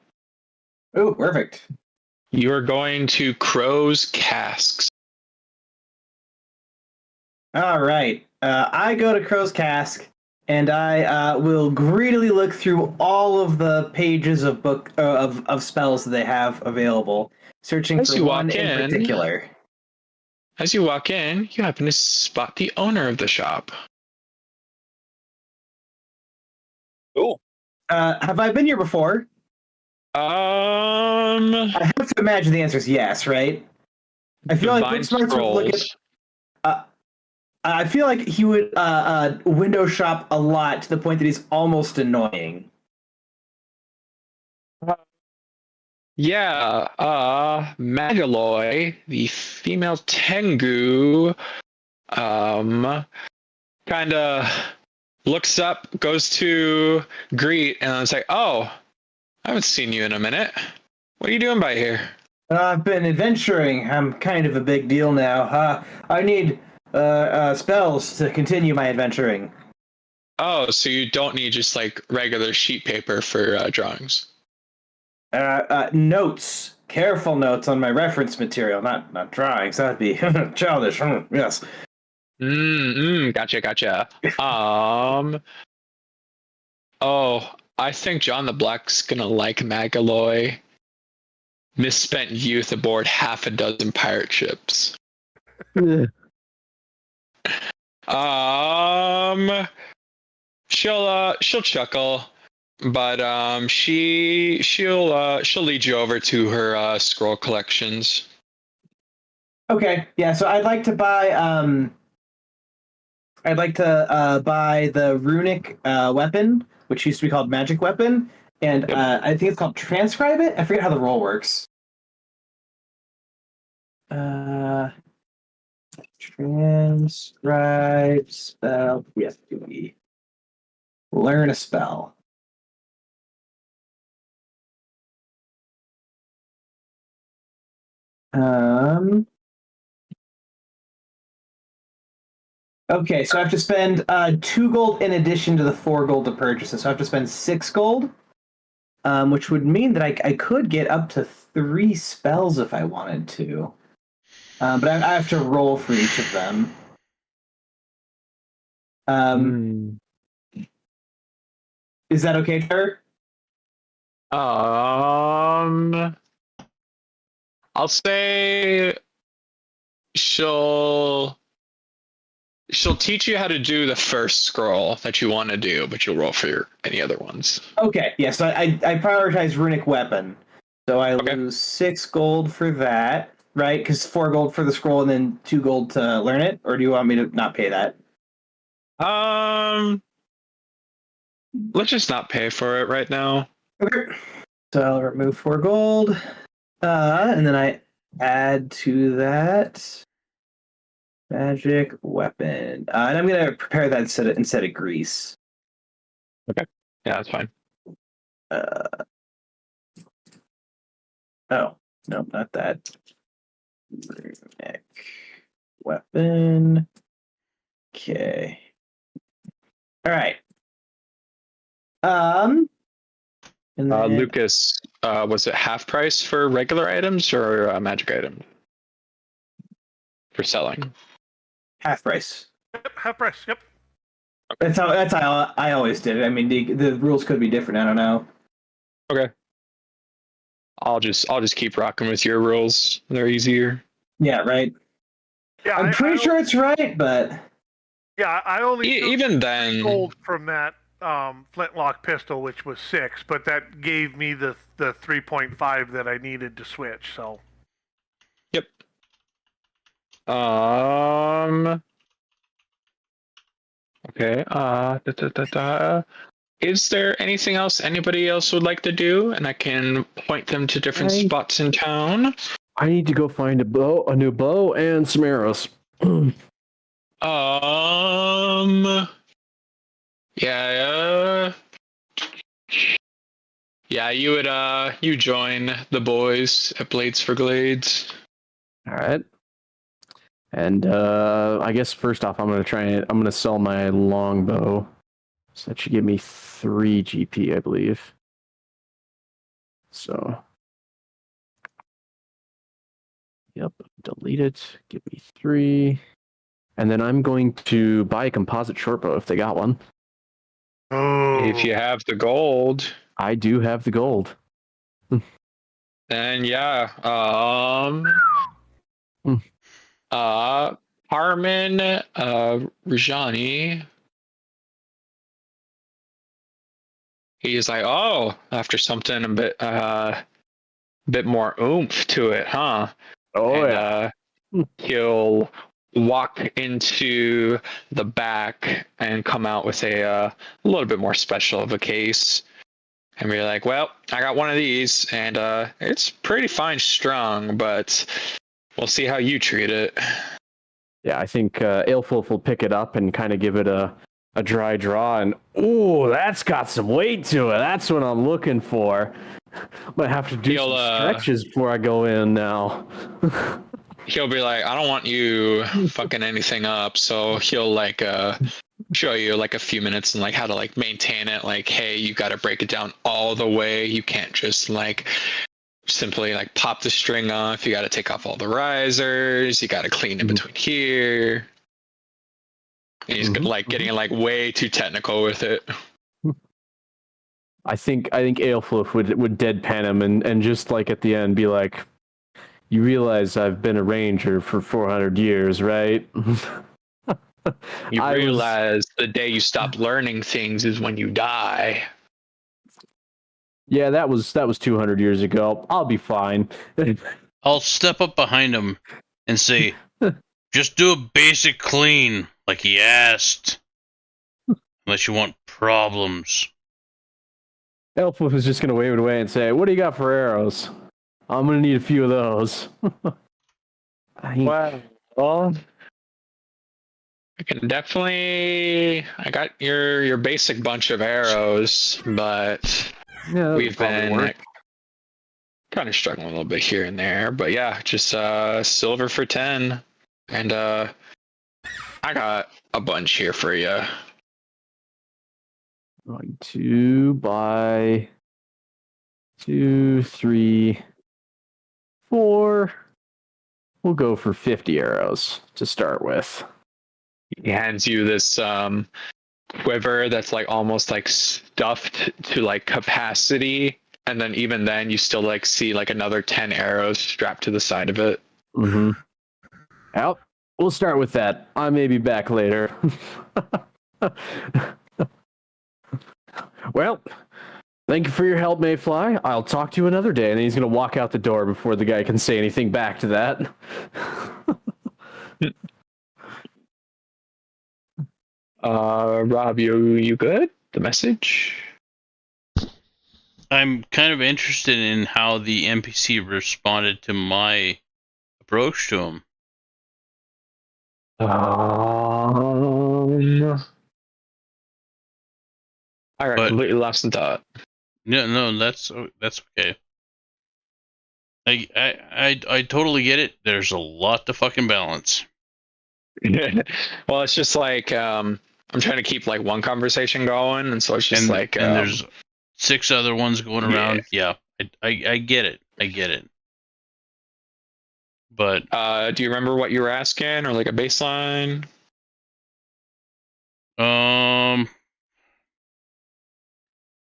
Oh, perfect. You are going to Crow's Casks. All right. I go to Crow's Cask, and I will greedily look through all of the pages of book of spells that they have available, searching As for you one walk in in- particular. As you walk in, you happen to spot the owner of the shop. Cool. Have I been here before? I have to imagine the answer is yes, right? I feel like Divine Booksmarts would look Scrolls. at. I feel like he would window shop a lot to the point that he's almost annoying. Yeah, Magaloy, the female Tengu, kind of looks up, goes to greet, and it's like, "Oh, I haven't seen you in a minute. What are you doing by here?" I've been adventuring. I'm kind of a big deal now. I need spells to continue my adventuring. Oh, so you don't need just like regular sheet paper for drawings. Notes, careful notes on my reference material, not drawings. That'd be childish. Yes. Gotcha. Oh, I think John the Black's gonna like Magaloy. Misspent youth aboard half a dozen pirate ships. She'll chuckle, but she'll lead you over to her scroll collections. Okay, yeah. So I'd like to buy buy the runic weapon, which used to be called magic weapon, and Yep. I think it's called transcribe it. I forget how the roll works. Transcribe spell. Yes, do we learn a spell? Okay, so I have to spend 2 gold in addition to the 4 gold to purchase it. So I have to spend 6 gold, which would mean that I could get up to 3 spells if I wanted to. But I have to roll for each of them. Is that okay, Trevor? I'll say she'll teach you how to do the first scroll that you want to do, but you'll roll for any other ones. Okay, yeah, so I prioritize runic weapon. So I Okay. lose 6 gold for that, right? Because 4 gold for the scroll and then 2 gold to learn it? Or do you want me to not pay that? Let's just not pay for it right now. Okay. So I'll remove 4 gold. And then I add to that magic weapon. And I'm gonna prepare that instead of grease. Yeah, that's fine. Oh, no, not that. Runic weapon. Okay. All right. And then, Lucas, was it half price for regular items or magic items for selling? half price. Yep, half price. Yep. That's how I always did it. I mean, the rules could be different. I don't know. Okay. I'll just keep rocking with your rules. They're easier. Yeah, right. Yeah, I'm pretty sure it's right, but Yeah, I only took Even then, gold from that flintlock pistol, which was 6, but that gave me the 3.5 that I needed to switch. So. yep. Okay. Is there anything else anybody else would like to do? And I can point them to different spots in town. I need to go find a new bow, and some arrows. Yeah. Yeah, you would you join the boys at Blades for Glades. All right. And I guess first off, I'm gonna sell my longbow. So that should give me 3 GP, I believe. So, yep, delete it. Give me 3. And then I'm going to buy a composite shortbow if they got one. Oh. If you have the gold, I do have the gold. then yeah. Hmm. Harmon, Rajani. He's like, oh, after something a bit more oomph to it, huh? Oh And yeah. he'll walk into the back and come out with a little bit more special of a case and be like, well, I got one of these and it's pretty fine strung, but we'll see how you treat it. Yeah, I think Aelfulf will pick it up and kind of give it a dry draw, and ooh, that's got some weight to it. That's what I'm looking for. Might have to do some stretches before I go in now. He'll be like, I don't want you fucking anything up, so he'll like show you like a few minutes and like how to like maintain it. Like, hey, you got to break it down all the way. You can't just like simply like pop the string off. You got to take off all the risers. You got to clean in between here. And he's like getting like way too technical with it. I think Aelfulf would deadpan him and just like at the end be like, you realize I've been a ranger for 400 years, right? You realize the day you stop learning things is when you die. Yeah, that was 200 years ago. I'll be fine. I'll step up behind him and say, just do a basic clean like he asked. Unless you want problems. Aelfulf is just going to wave it away and say, what do you got for arrows? I'm going to need a few of those. Well, I can definitely. I got your basic bunch of arrows, but Yeah, we've been kind of struggling a little bit here and there. But yeah, just silver for 10, and I got a bunch here for you. Going to buy 2, 3, 4. We'll go for 50 arrows to start with. He hands you this quiver that's like almost like stuffed to like capacity, and then even then you still like see like another 10 arrows strapped to the side of it. Mm-hmm. Well, we'll start with that. I may be back later. Well, thank you for your help, Mayfly. I'll talk to you another day. And then he's going to walk out the door before the guy can say anything back to that. Rob, you good? The message? I'm kind of interested in how the NPC responded to my approach to him. I got completely lost in thought. No, that's okay. I totally get it. There's a lot to fucking balance. Well, it's just like I'm trying to keep like one conversation going, and so it's just and there's 6 other ones going around. Yeah, I get it. I get it. But do you remember what you were asking, or like a baseline?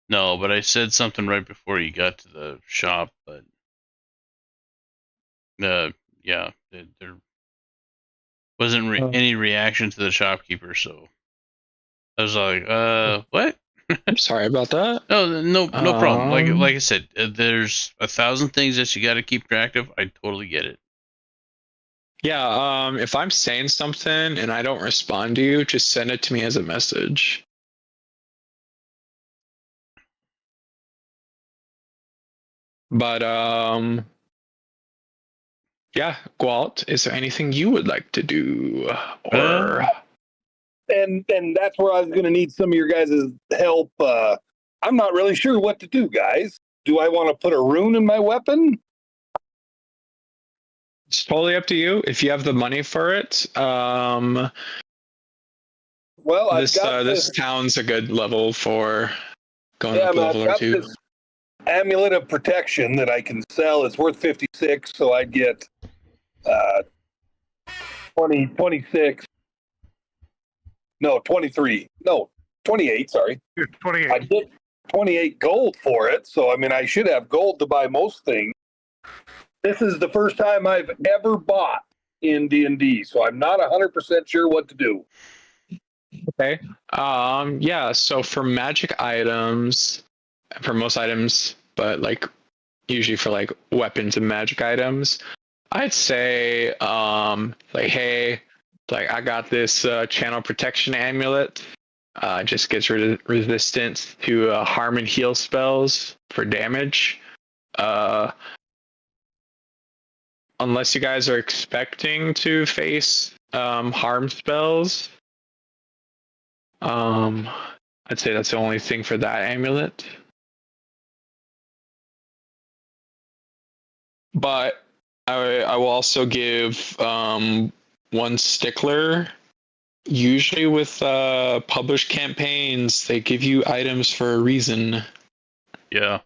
No, but I said something right before you got to the shop, but yeah, there wasn't any reaction to the shopkeeper, so I was like, what? I'm sorry about that. No problem. Like I said, there's 1,000 things that you got to keep track of. I totally get it. Yeah, if I'm saying something and I don't respond to you, just send it to me as a message. But yeah, Gwalt, is there anything you would like to do? Or and that's where I was going to need some of your guys' help. I'm not really sure what to do, guys. Do I want to put a rune in my weapon? It's totally up to you if you have the money for it. Well, this town's a good level for going up level or 2. This amulet of protection that I can sell. It's worth 56, so I'd get 26. No, 23. No, 28, sorry. It's I 28. did 28 gold for it, so I mean, I should have gold to buy most things. This is the first time I've ever bought in D&D, so I'm not 100% sure what to do. Okay. Yeah, so for magic items, for most items, but like usually for like weapons and magic items, I'd say like, hey, like I got this channel protection amulet. Just gets resistance to harm and heal spells for damage. Unless you guys are expecting to face harm spells, I'd say that's the only thing for that amulet. But I will also give one stickler. Usually with published campaigns, they give you items for a reason. Yeah.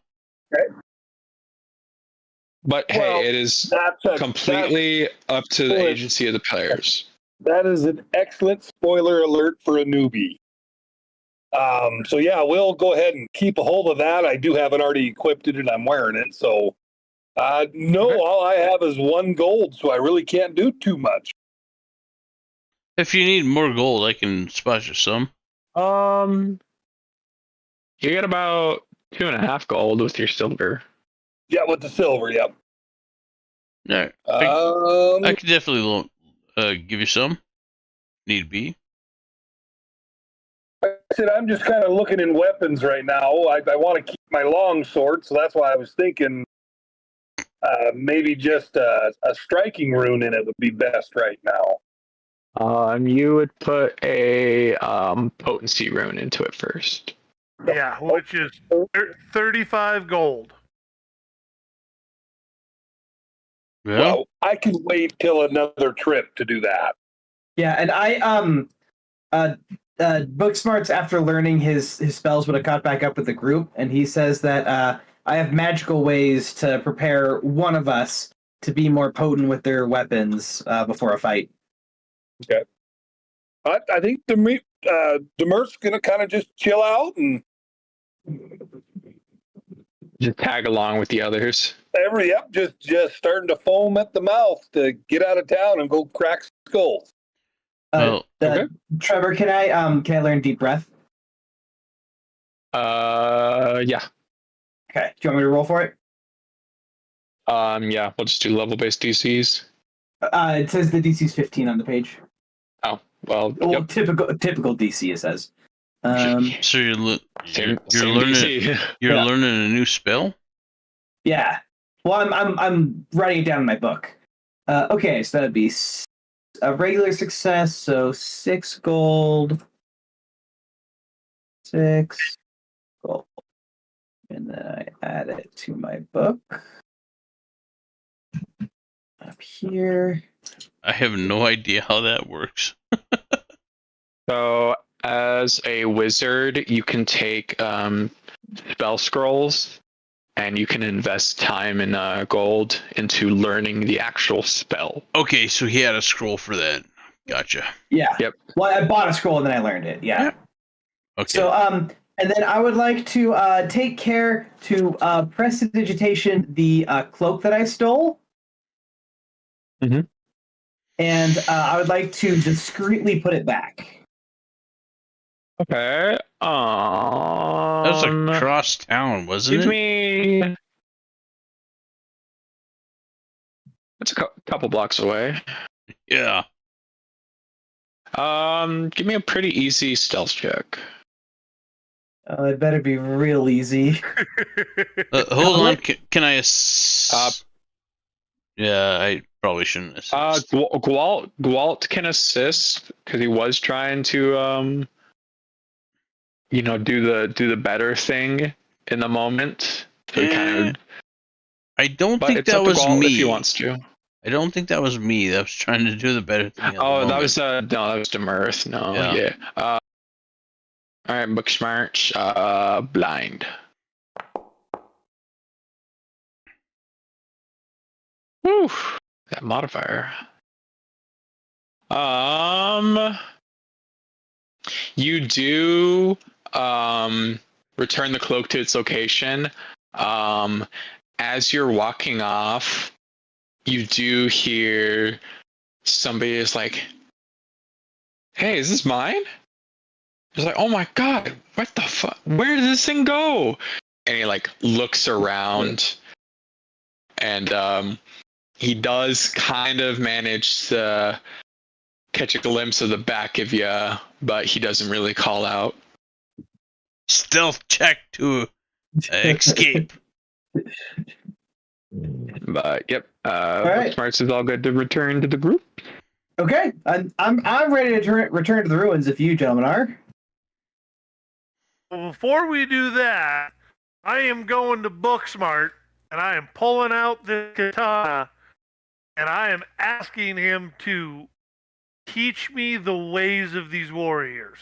But Well, hey, it is completely up to the agency of the players. That is an excellent spoiler alert for a newbie. So yeah, we'll go ahead and keep a hold of that. I do have it already equipped and I'm wearing it. So no, Okay. all I have is 1 gold, so I really can't do too much. If you need more gold, I can sponsor some. You get about 2.5 gold with your silver. Yeah, with the silver, yep. Yeah, I could definitely give you some. Need be. I said I'm just kind of looking in weapons right now. I want to keep my long sword, so that's why I was thinking maybe just a striking rune in it would be best right now. You would put a potency rune into it first. Yeah, which is 35 gold. Yeah. Well, I can wait till another trip to do that. Yeah, and Booksmart's after learning his spells would have caught back up with the group, and he says that I have magical ways to prepare one of us to be more potent with their weapons before a fight. Okay. I think Demert's going to kind of just chill out and Just tag along with the others. just starting to foam at the mouth to get out of town and go crack skulls. Okay. Trevor, can I learn deep breath? Yeah. Okay. Do you want me to roll for it? Yeah, we'll just do level-based DCs. It says the DC's 15 on the page. Oh, well, Well, yep. typical DC it says. So you're Same learning DC. you're Yeah. learning a new spell. Yeah. Well, I'm writing it down in my book. Okay, so that'd be a regular success, so 6 gold. 6 gold. And then I add it to my book. Up here. I have no idea how that works. So, as a wizard, you can take spell scrolls, and you can invest time and gold into learning the actual spell. Okay, so he had a scroll for that. Gotcha. Yeah. Yep. Well, I bought a scroll and then I learned it. Yeah. Okay. So and then I would like to take care to prestidigitation the cloak that I stole. Mhm. And I would like to discreetly put it back. Okay. That was across town, wasn't Give it? me. That's a couple blocks away. Yeah. Give me a pretty easy stealth check. It better be real easy. Hold on. Can I? Yeah, I probably shouldn't assist. Gwalt can assist because he was trying to do the better thing in the moment. So he kind of. I don't But think it's that up to was Gwalt me. if he wants to. I don't think that was me. That was trying to do the better thing. Oh, that was no, that was Demirth. No, Yeah. All right, Booksmart. Blind. Whew, that modifier. You do return the cloak to its location. As you're walking off, you do hear somebody is like, "Hey, is this mine?" It's like, "Oh my god, what the fuck? Where did this thing go?" And he like looks around, and he does kind of manage to catch a glimpse of the back of you, but he doesn't really call out. Stealth check to escape. But yep, right. Booksmarts is all good to return to the group. Okay, I'm ready to return to the ruins if you gentlemen are. Well, before we do that, I am going to Booksmart and I am pulling out the katana and I am asking him to teach me the ways of these warriors.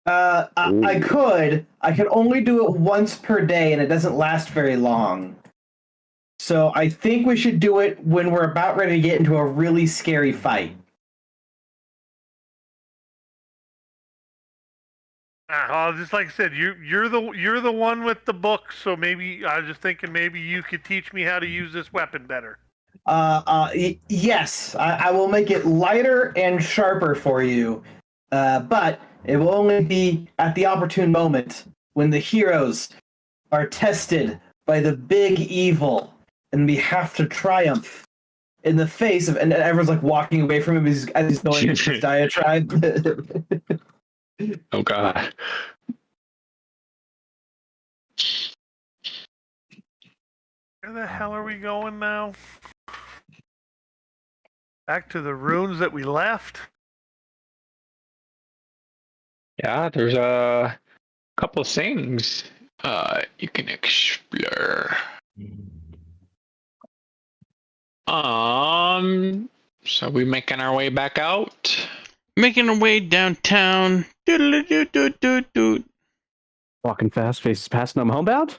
I could. I can only do it once per day, and it doesn't last very long. So I think we should do it when we're about ready to get into a really scary fight. Just like I said, you're the one with the book, so maybe I was just thinking maybe you could teach me how to use this weapon better. Yes, I will make it lighter and sharper for you, but it will only be at the opportune moment when the heroes are tested by the big evil, and we have to triumph in the face of. And everyone's like walking away from him as he's going into his diatribe. Oh god. Where the hell are we going now? Back to the ruins that we left? Yeah, there's a couple of things you can explore. So we making our way back out? Making our way downtown. Doodle-doo-doo-doo-doo. Walking fast, faces past, and I'm homebound?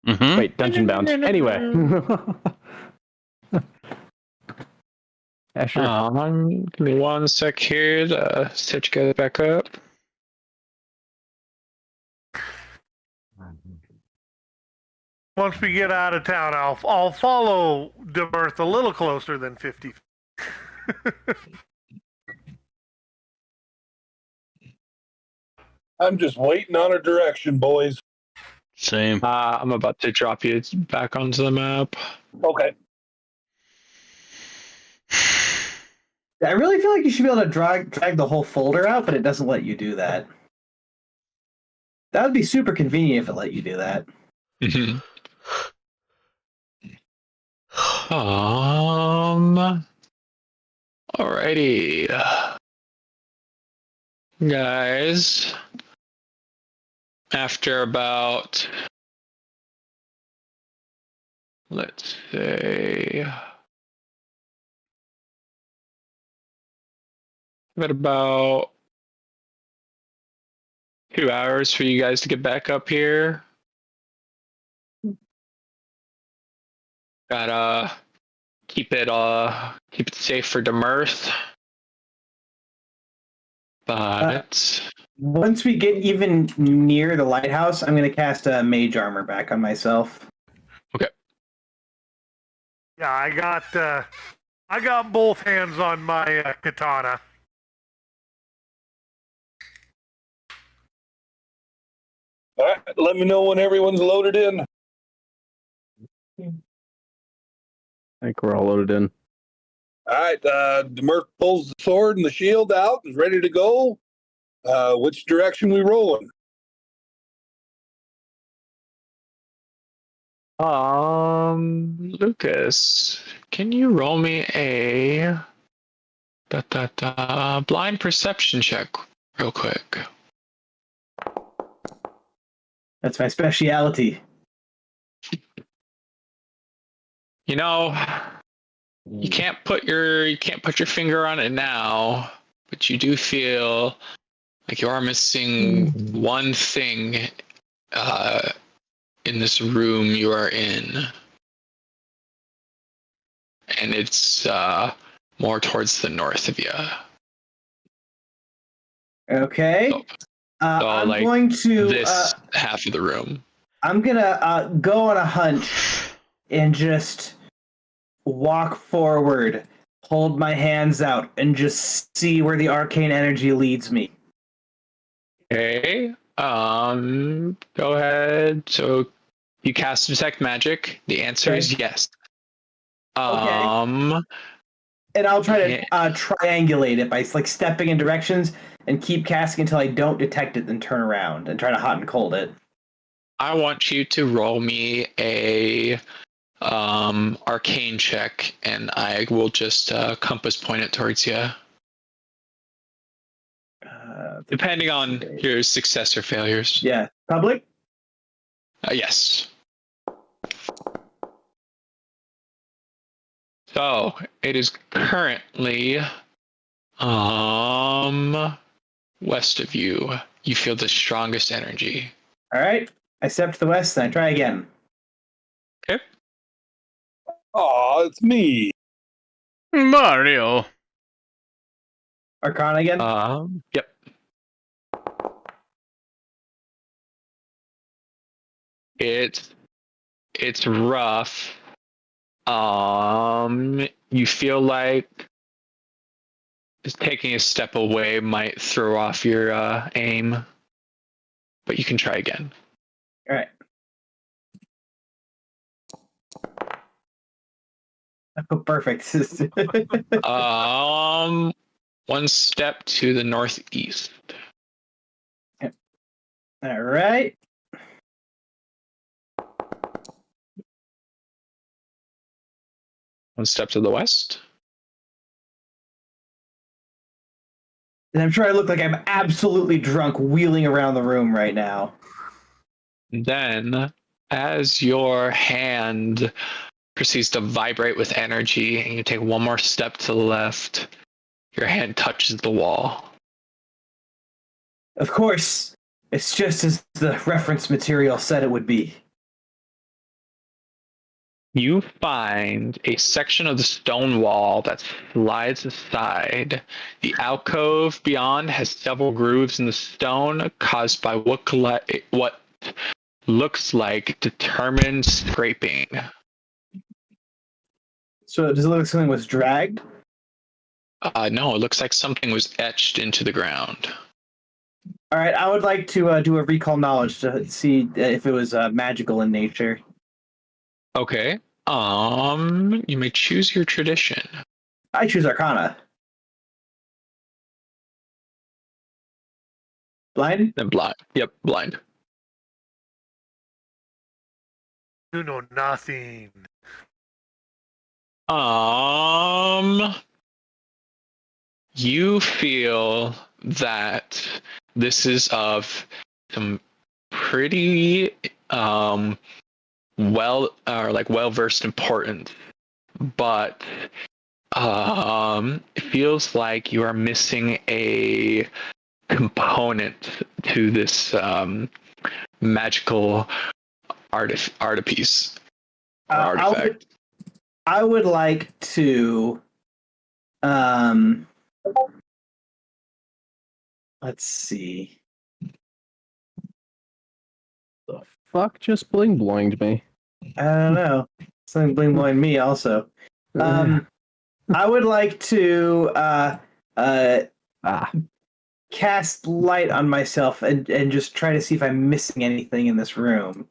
Mm-hmm. Wait, dungeon bound. Anyway. Yeah, sure. Give me 1 sec here to set you guys back up. Once we get out of town, I'll follow Demirth a little closer than 50 feet. I'm just waiting on a direction, boys. Same. I'm about to drop you back onto the map. Okay. I really feel like you should be able to drag the whole folder out, but it doesn't let you do that. That would be super convenient if it let you do that. Mm-hmm. Alrighty. Guys, after about, let's say, about 2 hours for you guys to get back up here. Gotta keep it safe for Demirth. But once we get even near the lighthouse, I'm going to cast a mage armor back on myself. Okay. Yeah, I got both hands on my katana. All right. Let me know when everyone's loaded in. I think we're all loaded in. All right. Demirth pulls the sword and the shield out, is ready to go. Which direction we rolling? Lucas, can you roll me a blind perception check real quick? That's my speciality. You know, you can't put your finger on it now, but you do feel like you are missing one thing in this room you are in. And it's more towards the north of you. Okay. So, I'm like, going to. this half of the room. I'm gonna go on a hunch and just walk forward, hold my hands out, and just see where the arcane energy leads me. Okay. Go ahead. So you cast detect magic. The answer Okay. is yes. Okay. And I'll try to triangulate it by like stepping in directions and keep casting until I don't detect it, then turn around and try to hot and cold it. I want you to roll me a arcane check, and I will just compass point it towards you. Depending on your success or failures. Yeah. Public? Yes. So it is currently west of you. You feel the strongest energy. All right. I step to the west and I try again. Okay. Aw, it's me. Mario. Arcana again? Yep. It's rough. You feel like just taking a step away might throw off your aim, but you can try again. All right. Oh, perfect. One step to the northeast. All right. One step to the west. And I'm sure I look like I'm absolutely drunk wheeling around the room right now. Then, as your hand proceeds to vibrate with energy and you take one more step to the left, your hand touches the wall. Of course, it's just as the reference material said it would be. You find a section of the stone wall that slides aside. The alcove beyond has several grooves in the stone caused by what looks like determined scraping. So does it look like something was dragged? No, it looks like something was etched into the ground. All right, I would like to do a recall knowledge to see if it was magical in nature. Okay. You may choose your tradition. I choose Arcana. Blind? Then blind. Yep, blind. You know nothing. You feel that this is of some pretty well-versed importance, but it feels like you are missing a component to this magical artifice. Artifact. I would like to let's see. The fuck just bling blinged me. I don't know. Something bling blind me also. I would like to cast light on myself and just try to see if I'm missing anything in this room.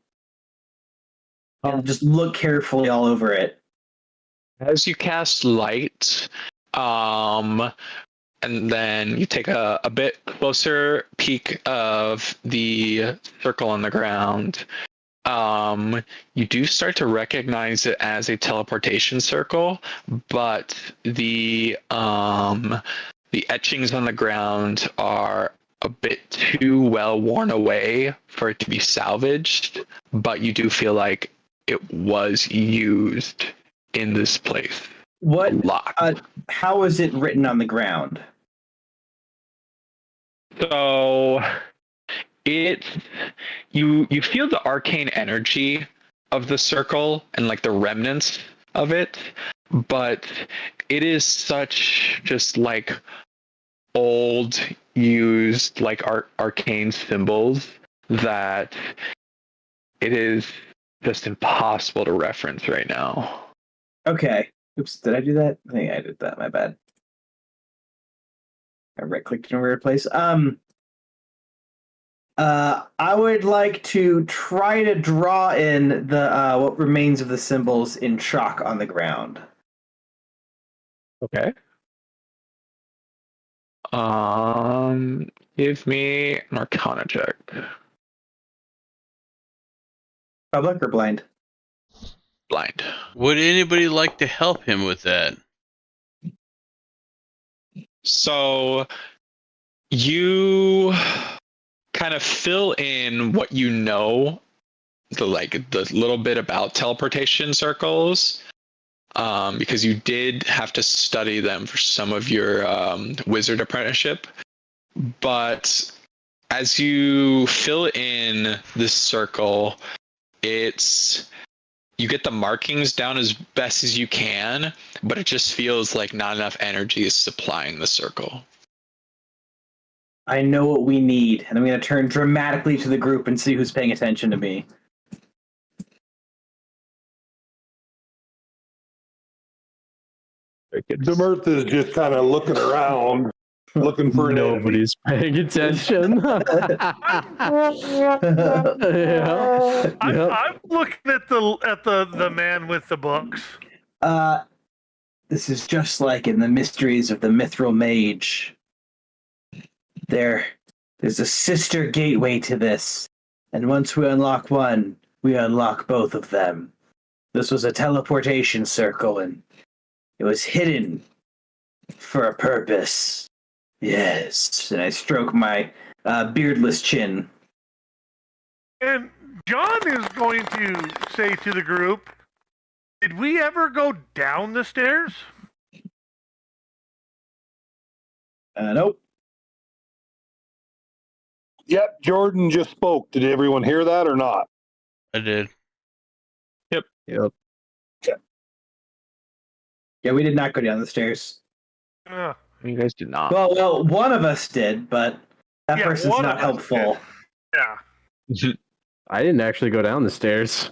And just look carefully all over it. As you cast light, and then you take a bit closer peek of the circle on the ground, you do start to recognize it as a teleportation circle, but the etchings on the ground are a bit too well worn away for it to be salvaged, but you do feel like it was used in this place. What? A lot. How is it written on the ground? So you feel the arcane energy of the circle and like the remnants of it, but it is such just like old used like arcane symbols that it is just impossible to reference right now. Okay. Oops, did I do that? I think I did that. My bad. I right-clicked in a weird place. I would like to try to draw in the what remains of the symbols in chalk on the ground. Okay. Give me an Arcana check. Public or blind? Blind. Would anybody like to help him with that? So you kind of fill in what you know, the little bit about teleportation circles, because you did have to study them for some of your wizard apprenticeship. But as you fill in this circle, you get the markings down as best as you can, but it just feels like not enough energy is supplying the circle. I know what we need, and I'm going to turn dramatically to the group and see who's paying attention to me. Demirth is just kind of looking around, looking for an enemy. Nobody's paying attention. Yeah. I'm looking at the man with the books. This is just like in the mysteries of the Mithril Mage. There's a sister gateway to this, and once we unlock one, we unlock both of them. This was a teleportation circle, and it was hidden for a purpose. Yes, and I stroke my beardless chin. And John is going to say to the group, did we ever go down the stairs? Nope. Yep, Jordan just spoke. Did everyone hear that or not? I did. Yep. Yeah, we did not go down the stairs. Uh, You guys did not. Well, one of us did, but that Yeah, person's one not of us helpful. yeah. I didn't actually go down the stairs.